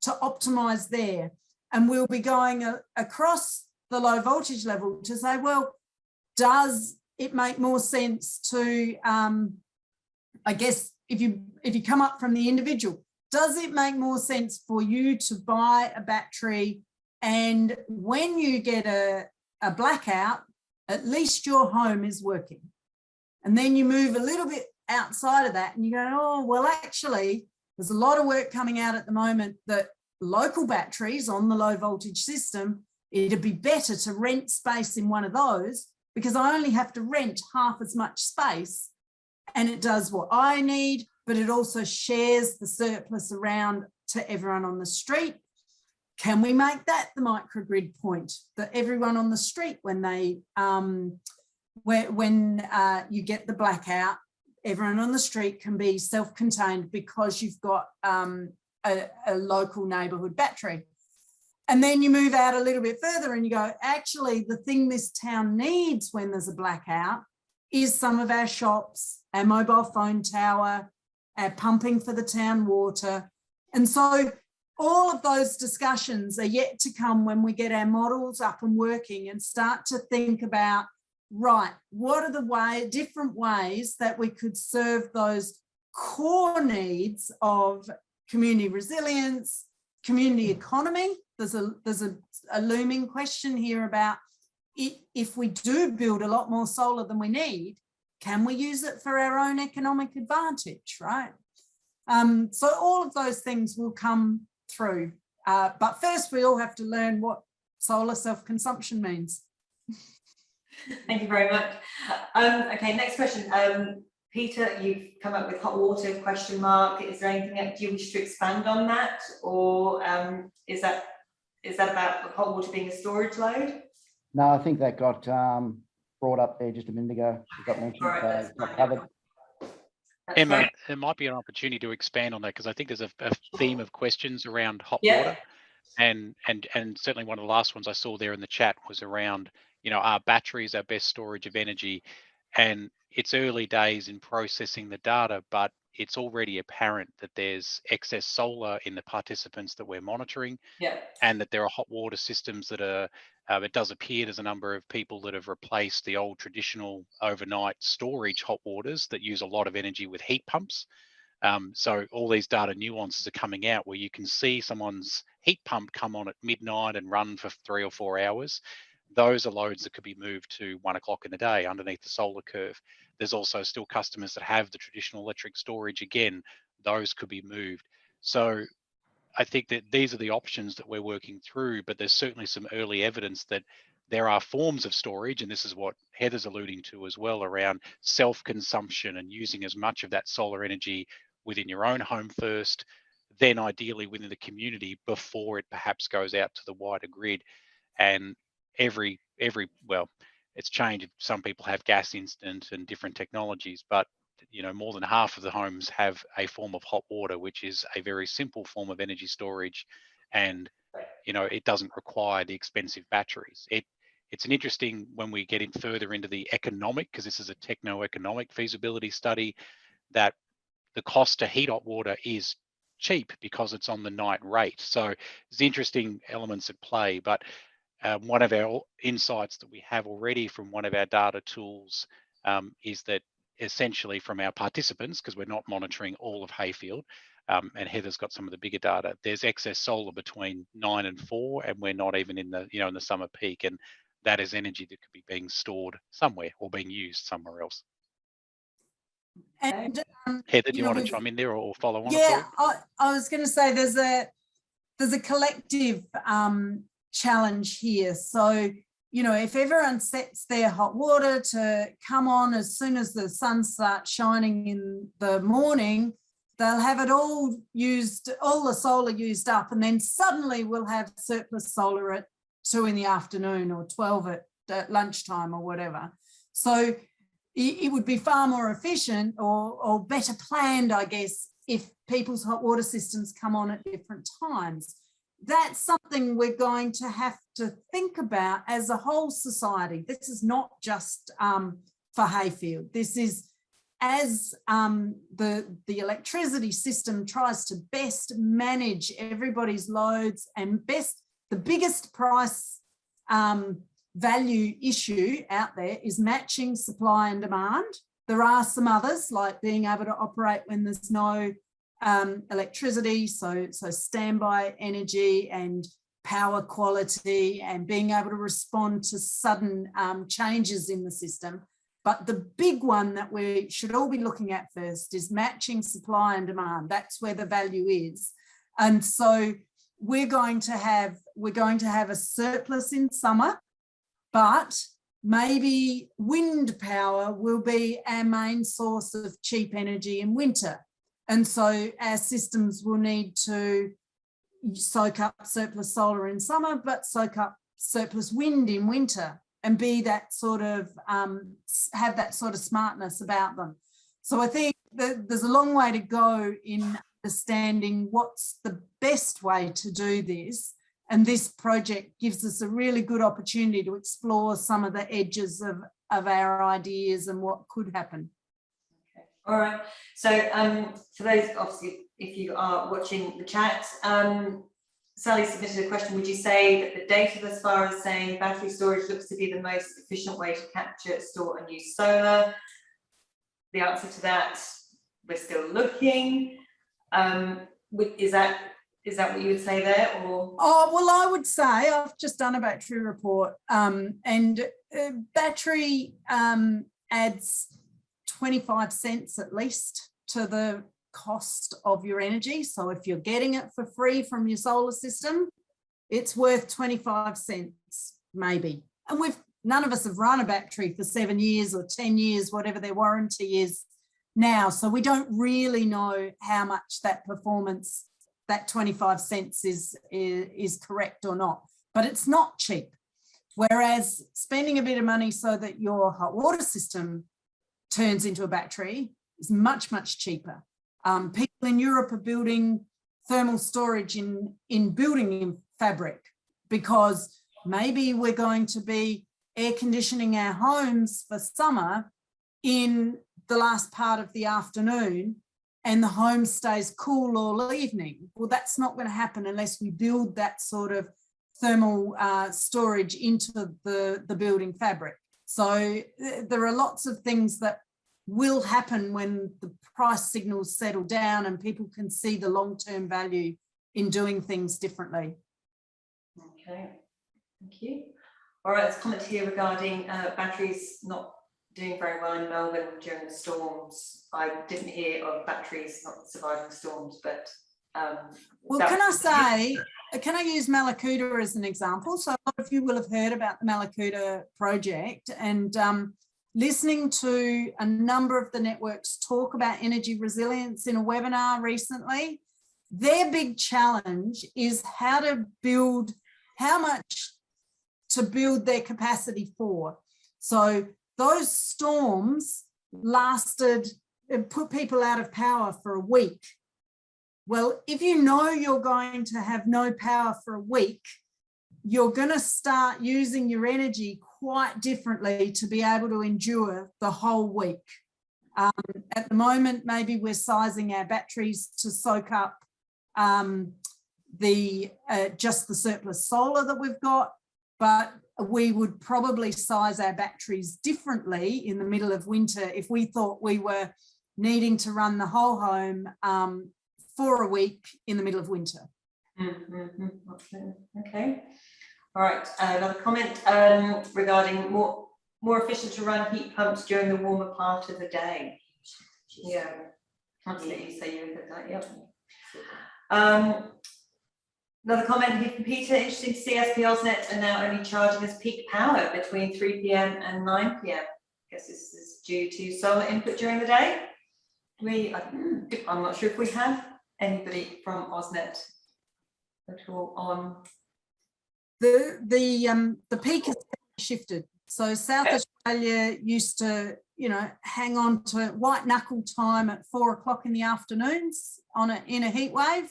to optimize there. And we'll be going across the low voltage level to say, well, does it make more sense to, I guess, if you come up from the individual, does it make more sense for you to buy a battery, and when you get a blackout, at least your home is working? And then you move a little bit outside of that and you go, oh, well, actually, there's a lot of work coming out at the moment that local batteries on the low voltage system, it'd be better to rent space in one of those because I only have to rent half as much space and it does what I need, but it also shares the surplus around to everyone on the street. Can we make that the microgrid point, that everyone on the street, when they you get the blackout, everyone on the street can be self-contained because you've got a local neighbourhood battery? And then you move out a little bit further and you go, actually, the thing this town needs when there's a blackout is some of our shops, our mobile phone tower, our pumping for the town water. And so all of those discussions are yet to come when we get our models up and working and start to think about, right, what are the different ways that we could serve those core needs of community resilience, community economy. There's a looming question here about if we do build a lot more solar than we need, can we use it for our own economic advantage, right? So all of those things will come through. But first, we all have to learn what solar self-consumption means. Thank you very much. Okay, next question. Peter, you've come up with hot water question mark. Is there anything that you wish to expand on that, or is that about hot water being a storage load? No, I think that got brought up there just a minute ago. It got mentioned, All right, that's it's not fine. covered. That's Emma, great. there might be an opportunity to expand on that because I think there's a theme of questions around hot Yeah. water, and certainly one of the last ones I saw there in the chat was around, you know, are batteries our best storage of energy? And it's early days in processing the data, but it's already apparent that there's excess solar in the participants that we're monitoring, Yeah. and that there are hot water systems that are, it does appear there's a number of people that have replaced the old traditional overnight storage hot waters that use a lot of energy with heat pumps. So all these data nuances are coming out where you can see someone's heat pump come on at midnight and run for 3 or 4 hours. Those are loads that could be moved to 1 o'clock in the day underneath the solar curve. There's also still customers that have the traditional electric storage. Again, those could be moved. So I think that these are the options that we're working through, but there's certainly some early evidence that there are forms of storage, and this is what Heather's alluding to as well, around self-consumption and using as much of that solar energy within your own home first, then ideally within the community before it perhaps goes out to the wider grid. And well, it's changed. Some people have gas instant and different technologies, but you know, more than half of the homes have a form of hot water, which is a very simple form of energy storage, and you know, it doesn't require the expensive batteries. It's an interesting when we get in further into the economic, because this is a techno-economic feasibility study, that the cost to heat hot water is cheap because it's on the night rate. So there's interesting elements at play, but one of our insights that we have already from one of our data tools is that essentially from our participants, because we're not monitoring all of Heyfield, and Heather's got some of the bigger data, there's excess solar between 9 and 4, and we're not even in the, you know, in the summer peak, and that is energy that could be being stored somewhere or being used somewhere else. And Heather, do you want to chime in there or follow on? Yeah, I was going to say there's a collective challenge here. So, you know, if everyone sets their hot water to come on as soon as the sun starts shining in the morning, they'll have it all used, all the solar used up, and then suddenly we'll have surplus solar at 2 in the afternoon or 12 at lunchtime or whatever. So it would be far more efficient or better planned, I guess, if people's hot water systems come on at different times. That's something we're going to have to think about as a whole society. This is not just for Heyfield. This is as the electricity system tries to best manage everybody's loads and the biggest price value issue out there is matching supply and demand. There are some others, like being able to operate when there's no electricity, so standby energy and power quality and being able to respond to sudden changes in the system. But the big one that we should all be looking at first is matching supply and demand. That's where the value is. And so we're going to have a surplus in summer, but maybe wind power will be our main source of cheap energy in winter. And so our systems will need to soak up surplus solar in summer, but soak up surplus wind in winter and be that sort of, have that sort of smartness about them. So I think that there's a long way to go in understanding what's the best way to do this. And this project gives us a really good opportunity to explore some of the edges of our ideas and what could happen. All right. So for those, obviously, if you are watching the chat, Sally submitted a question. Would you say that the data thus far is saying battery storage looks to be the most efficient way to capture, store and use solar? The answer to that, we're still looking. Is that what you would say there, or? Oh, well, I would say I've just done a battery report, and battery adds 25 cents at least to the cost of your energy. So if you're getting it for free from your solar system, it's worth 25 cents maybe. And none of us have run a battery for 7 years or 10 years, whatever their warranty is now. So we don't really know how much that performance, that 25 cents is correct or not, but it's not cheap. Whereas spending a bit of money so that your hot water system turns into a battery is much, much cheaper. People in Europe are building thermal storage in building fabric, because maybe we're going to be air conditioning our homes for summer in the last part of the afternoon, and the home stays cool all evening. Well, that's not going to happen unless we build that sort of thermal storage into the building fabric. So there are lots of things that will happen when the price signals settle down and people can see the long-term value in doing things differently. Okay, thank you. All right, there's a comment here regarding batteries not doing very well in Melbourne during the storms. I didn't hear of batteries not surviving storms, but well, can I use Malakuta as an example? So a lot of you will have heard about the Malakuta project, and listening to a number of the networks talk about energy resilience in a webinar recently, their big challenge is how much to build their capacity for. So those storms put people out of power for a week. Well, if you know you're going to have no power for a week, you're going to start using your energy quite differently to be able to endure the whole week. At the moment, maybe we're sizing our batteries to soak up just the surplus solar that we've got, but we would probably size our batteries differently in the middle of winter if we thought we were needing to run the whole home for a week in the middle of winter. Okay. All right, another comment regarding more efficient to run heat pumps during the warmer part of the day. Yeah, absolutely. So you look at that, yep. Another comment here from Peter. Interesting to see SP AusNet are now only charging us peak power between 3 p.m. and 9 p.m. I guess this is due to solar input during the day. I'm not sure if we have anybody from AusNet at all on. The peak has shifted. So South Australia used to, hang on to white knuckle time at 4 o'clock in the afternoons in a heat wave.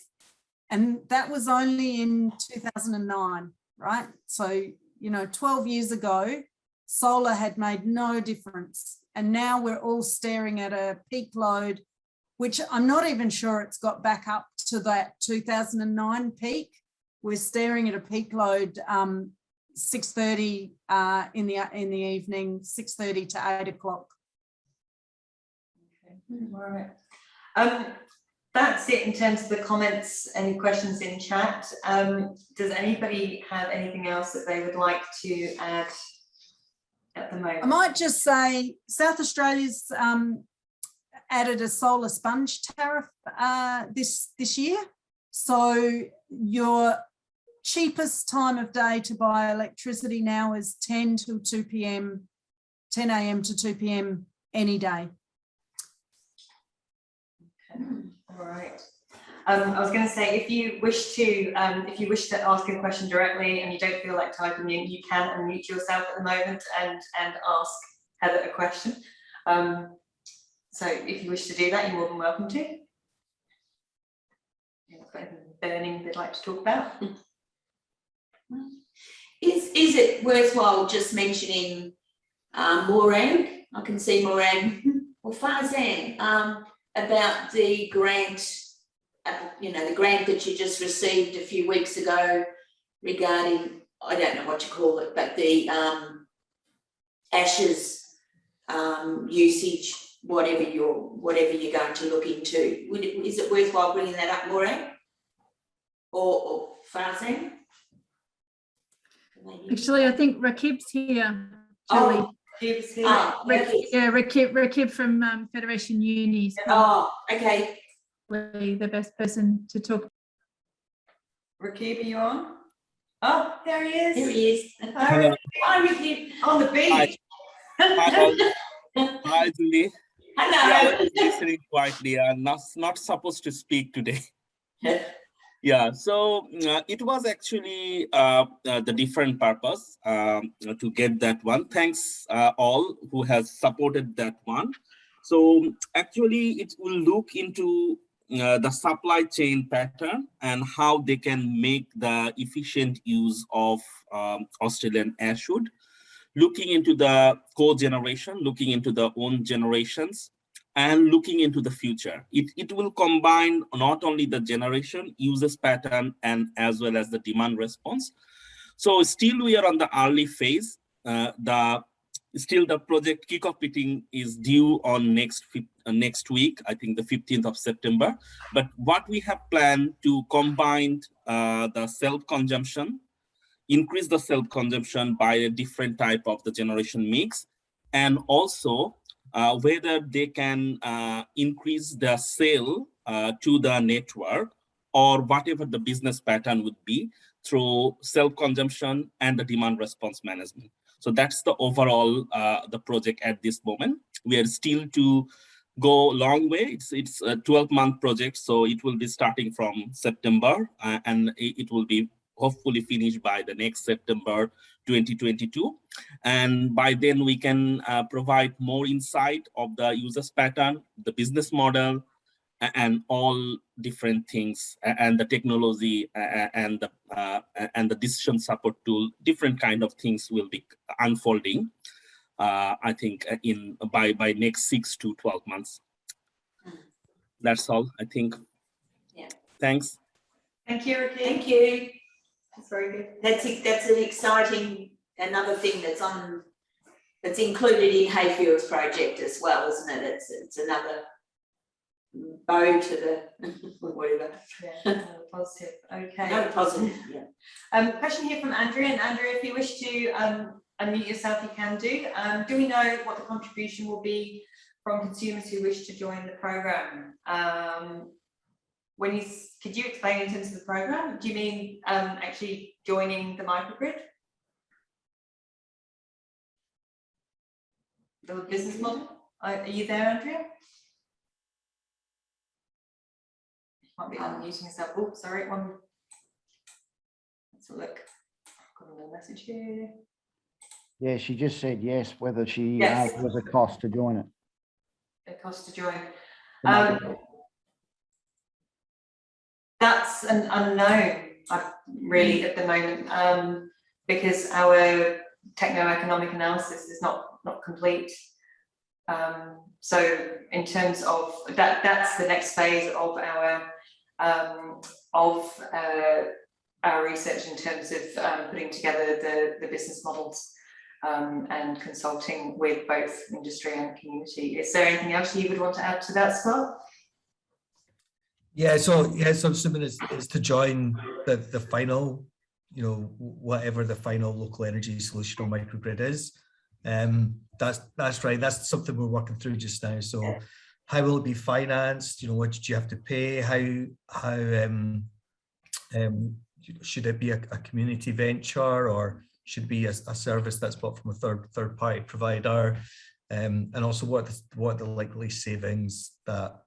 And that was only in 2009, right? So, 12 years ago, solar had made no difference. And now we're all staring at a peak load, which I'm not even sure it's got back up to that 2009 peak. We're staring at a peak load 6:30 in the evening, 6:30 to 8 o'clock. Okay, all right. That's it in terms of the comments. Any questions in chat? Does anybody have anything else that they would like to add at the moment? I might just say South Australia's added a solar sponge tariff this year. So your cheapest time of day to buy electricity now is 10 till 2 p.m, 10 a.m. to 2 p.m. any day. Okay. All right. I was going to say, if you wish to ask a question directly and you don't feel like typing in, you can unmute yourself at the moment and ask Heather a question. So if you wish to do that, you're more than welcome to. Anything burning they'd like to talk about? Is it worthwhile just mentioning Morag? I can see Morag or Farzan about the grant, the grant that you just received a few weeks ago regarding, I don't know what you call it, but the ashes usage, whatever you're going to look into. Is it worthwhile bringing that up, Morag or Farzan? Actually, I think Rakib's here. Julie. Oh, Rakib's here. Rakib from Federation Unis. Oh, okay. The best person to talk. Rakib, are you on? Oh, there he is. There he is. Hi, Hi, Rakib. on the beach. Hi, Julie. Hello. Yeah, I was listening quietly. I'm not supposed to speak today. Yeah, so it was actually the different purpose to get that one. Thanks all who has supported that one. So actually it will look into the supply chain pattern and how they can make the efficient use of Australian ash wood, looking into the co-generation, looking into the own generations, and looking into the future. It will combine not only the generation, uses pattern, and as well as the demand response. So still we are on the early phase. Still the project kickoff meeting is due on next week, I think the 15th of September. But what we have planned to combine the self-consumption, increase the self-consumption by a different type of the generation mix, and also whether they can increase the sale to the network or whatever the business pattern would be through self-consumption and the demand response management. So that's the overall the project at this moment. We are still to go a long way. It's a 12-month project, so it will be starting from September and it will be hopefully finished by the next September 2022. And by then we can provide more insight of the users pattern, the business model, and all different things, and the technology and the decision support tool. Different kind of things will be unfolding, I think, by next 6 to 12 months. That's all, I think. Yeah. Thanks. Thank you, Ricky. Thank you. That's very good. That's an exciting, another thing that's included in Heyfield's project as well, isn't it? It's another bow to the whatever. Yeah, positive. Okay. No, positive. Yeah. Question here from Andrea. And Andrea, if you wish to unmute yourself, you can do. Do we know what the contribution will be from consumers who wish to join the program? Could you explain in terms of the program? Do you mean actually joining the microgrid? The business model? Are you there, Andrea? Might be unmuting yourself. Oh, sorry, one. Let's look. I've got a little message here. Yeah, she just said yes, whether she Yes. was a cost to join it. A cost to join. That's an unknown, really, at the moment, because our techno-economic analysis is not complete. So in terms of that's the next phase of our research in terms of putting together the business models and consulting with both industry and community. Is there anything else you would want to add to that, Scott? Yeah, so I'm assuming it's to join the final, whatever the final local energy solution or microgrid is. That's right. That's something we're working through just now. So how will it be financed? What did you have to pay? How should it be a community venture, or should it be a service that's bought from a third party provider? And also what the likely savings that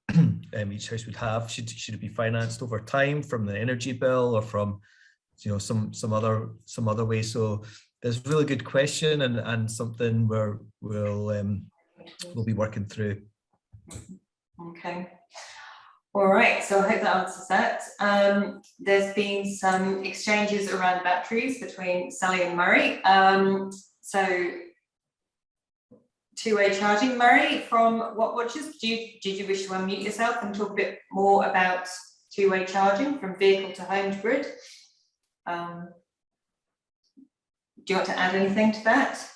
each house would have? Should it be financed over time from the energy bill or from some other way? So there's a really good question and something where we'll be working through. Okay. All right, so I hope that answers that. There's been some exchanges around batteries between Sally and Murray. So two-way charging, Murray, from What Watches, did you wish to unmute yourself and talk a bit more about two-way charging from vehicle to home to grid? Do you want to add anything to that?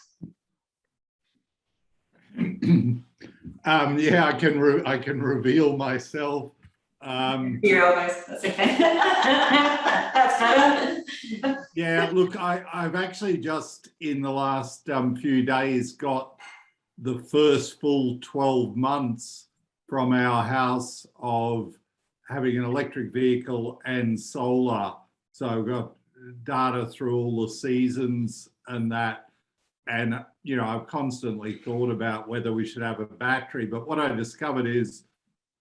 Yeah, I can reveal myself. You're almost, that's okay. That's better. Yeah, look, I've actually just in the last few days got the first full 12 months from our house of having an electric vehicle and solar. So I've got data through all the seasons and that. And, I've constantly thought about whether we should have a battery. But what I discovered is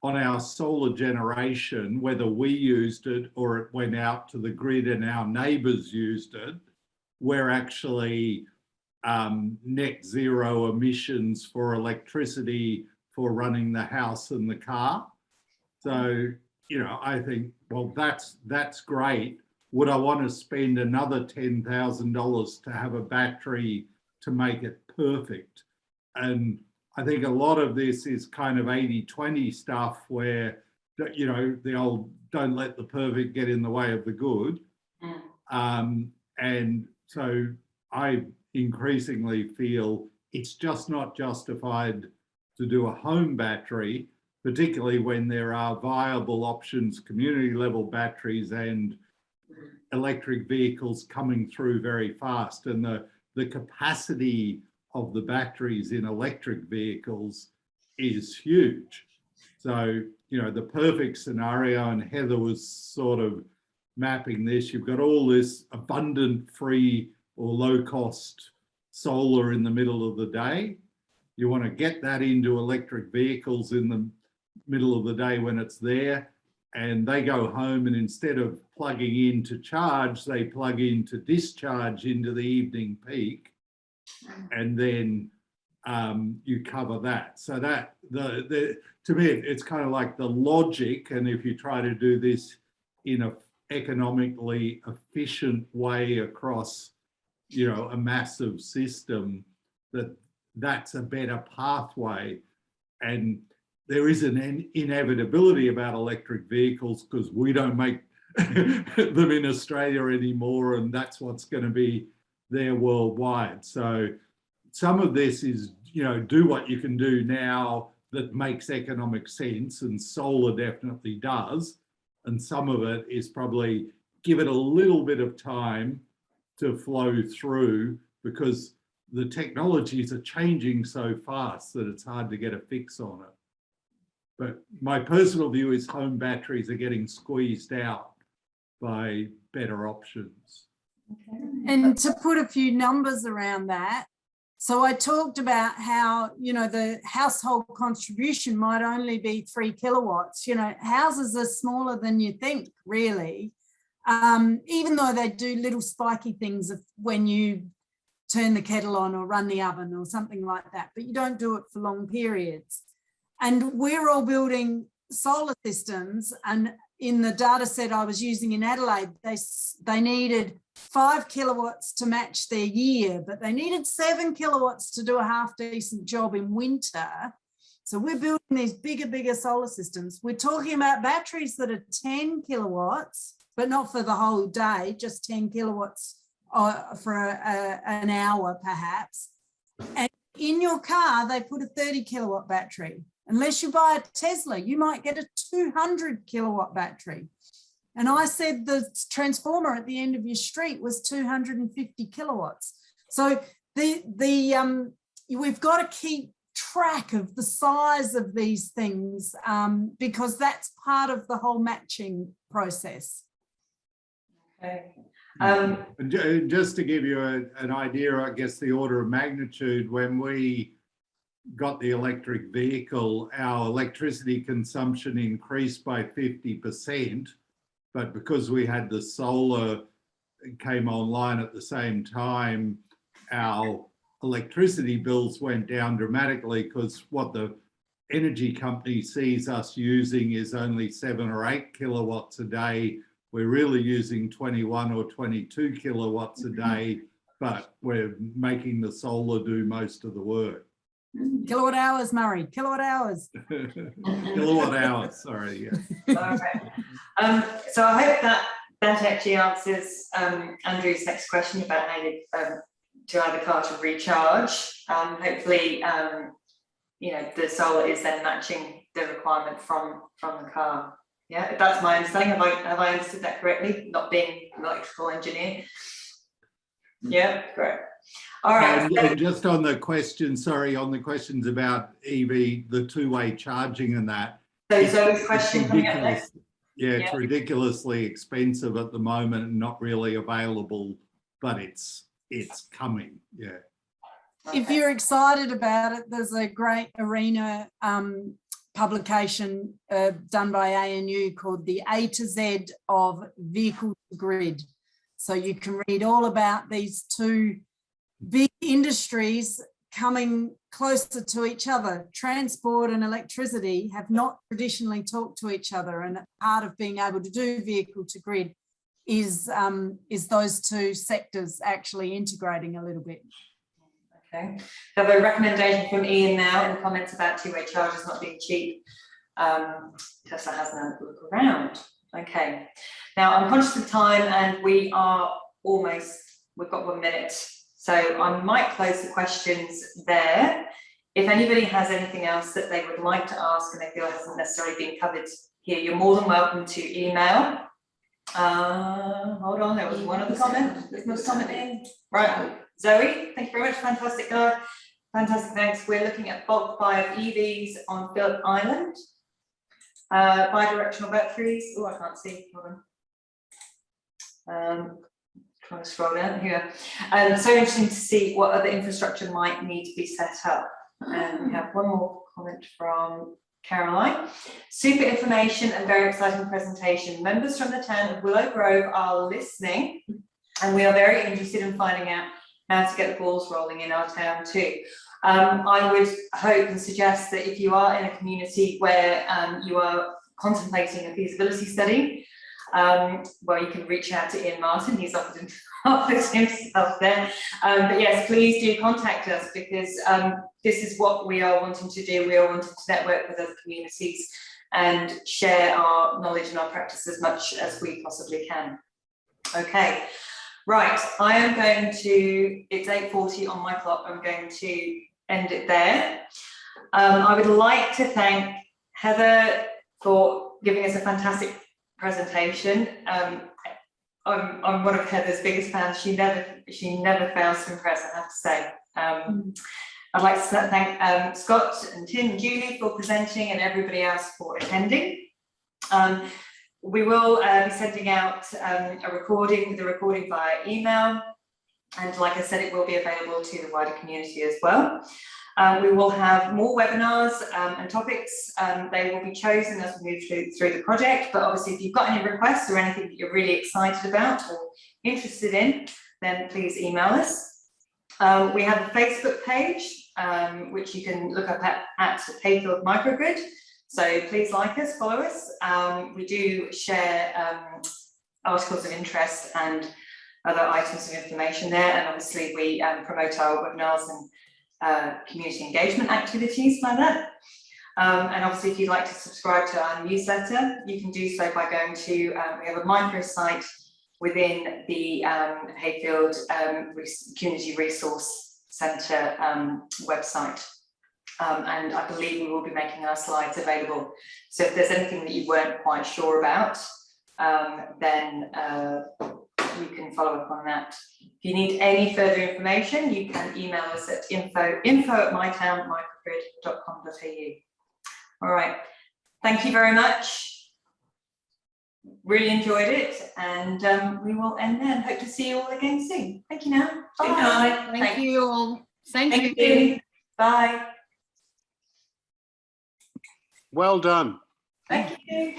on our solar generation, whether we used it or it went out to the grid and our neighbours used it, we're actually net zero emissions for electricity for running the house and the car. So, you know, I think, well, that's great. Would I want to spend another $10,000 to have a battery to make it perfect? And I think a lot of this is kind of 80-20 stuff where, you know, the old don't let the perfect get in the way of the good. And so I increasingly feel it's just not justified to do a home battery, particularly when there are viable options, community level batteries and electric vehicles coming through very fast. And the capacity of the batteries in electric vehicles is huge. So, you know, the perfect scenario, and Heather was sort of mapping this, you've got all this abundant free or low cost solar in the middle of the day. You want to get that into electric vehicles in the middle of the day when it's there, and they go home, and instead of plugging in to charge, they plug in to discharge into the evening peak, and then you cover that. So that to me, it's kind of like the logic, and if you try to do this in an economically efficient way across, you know, a massive system, that's a better pathway. And there is an inevitability about electric vehicles because we don't make them in Australia anymore, and that's what's going to be there worldwide. So some of this is, you know, do what you can do now that makes economic sense, and solar definitely does. And some of it is probably give it a little bit of time to flow through, because the technologies are changing so fast that it's hard to get a fix on it. But my personal view is home batteries are getting squeezed out by better options. And to put a few numbers around that, so I talked about how, you know, the household contribution might only be 3 kilowatts. You know, houses are smaller than you think, really, even though they do little spiky things when you turn the kettle on or run the oven or something like that, but you don't do it for long periods. And we're all building solar systems, and in the data set I was using in Adelaide, they needed 5 kilowatts to match their year, but they needed 7 kilowatts to do a half decent job in winter. So we're building these bigger solar systems. We're talking about batteries that are 10 kilowatts, but not for the whole day, just 10 kilowatts for an hour perhaps. And in your car, they put a 30 kilowatt battery. Unless you buy a Tesla, you might get a 200 kilowatt battery. And I said the transformer at the end of your street was 250 kilowatts. So we've got to keep track of the size of these things because that's part of the whole matching process. Okay. Just to give you an idea, I guess the order of magnitude, when we got the electric vehicle, our electricity consumption increased by 50%, but because we had the solar came online at the same time, our electricity bills went down dramatically, because what the energy company sees us using is only 7 or 8 kilowatts a day. We're really using 21 or 22 kilowatts a day, but we're making the solar do most of the work. Kilowatt hours, Murray, kilowatt hours. Kilowatt hours, sorry, yeah. All right. So I hope that actually answers Andrew's next question about how to add the car to recharge. Hopefully, you know, the solar is then matching the requirement from the car. Yeah, that's my understanding. Have I understood that correctly? Not being an electrical engineer. Yeah, great. All right. And just on the question, sorry, on the questions about EV, the two-way charging and that. So Zoe's question coming up next. Yeah, it's ridiculously expensive at the moment and not really available, but it's coming. Yeah. If you're excited about it, there's a great arena publication done by ANU called The A to Z of Vehicle to Grid. So you can read all about these two big industries coming closer to each other. Transport and electricity have not traditionally talked to each other, and part of being able to do vehicle to grid is those two sectors actually integrating a little bit. Okay, I have a recommendation from Ian now in the comments about two-way chargers not being cheap. Tesla has no look around. Okay, now I'm conscious of time and we've got 1 minute. So I might close the questions there. If anybody has anything else that they would like to ask and they feel hasn't necessarily been covered here, you're more than welcome to email. Hold on, there was one other comment. There's no comment in. Right, Zoe, thank you very much. Fantastic guy. Fantastic, thanks. We're looking at bulk buy of EVs on Phillip Island. Bi-directional batteries. Oh, I can't see. Hold on. Trying to scroll down here. So interesting to see what other infrastructure might need to be set up. And we have one more comment from Caroline. Super information and very exciting presentation. Members from the town of Willow Grove are listening, and we are very interested in finding out how to get the balls rolling in our town too. I would hope and suggest that if you are in a community where you are contemplating a feasibility study, well, you can reach out to Ian Martin, he's offered himself there. But yes, please do contact us, because this is what we are wanting to do. We are wanting to network with other communities and share our knowledge and our practice as much as we possibly can. Okay, right, I am going to, it's 8:40 on my clock, I'm going to end it there. I would like to thank Heather for giving us a fantastic presentation. I'm one of Heather's biggest fans. She never fails to impress, I have to say. I'd like to thank Scott and Tim and Julie for presenting, and everybody else for attending. We will be sending out the recording via email, and like I said, it will be available to the wider community as well. We will have more webinars and topics. They will be chosen as we move through the project, but obviously if you've got any requests or anything that you're really excited about or interested in, then please email us. We have a Facebook page, which you can look up at Heyfield Microgrid. So please like us, follow us. We do share articles of interest and other items of information there, and obviously we promote our webinars and community engagement activities like that. And obviously if you'd like to subscribe to our newsletter, you can do so by going to, we have a microsite within the Heyfield Community Resource Centre website. And I believe we will be making our slides available. So if there's anything that you weren't quite sure about, then you can follow up on that. If you need any further information, you can email us at info@mytownmicrogrid.com.au. All right, thank you very much. Really enjoyed it, and we will end there and hope to see you all again soon. Thank you now. Bye. Good night. Thank you all. Thank you. Bye. Well done. Thank you.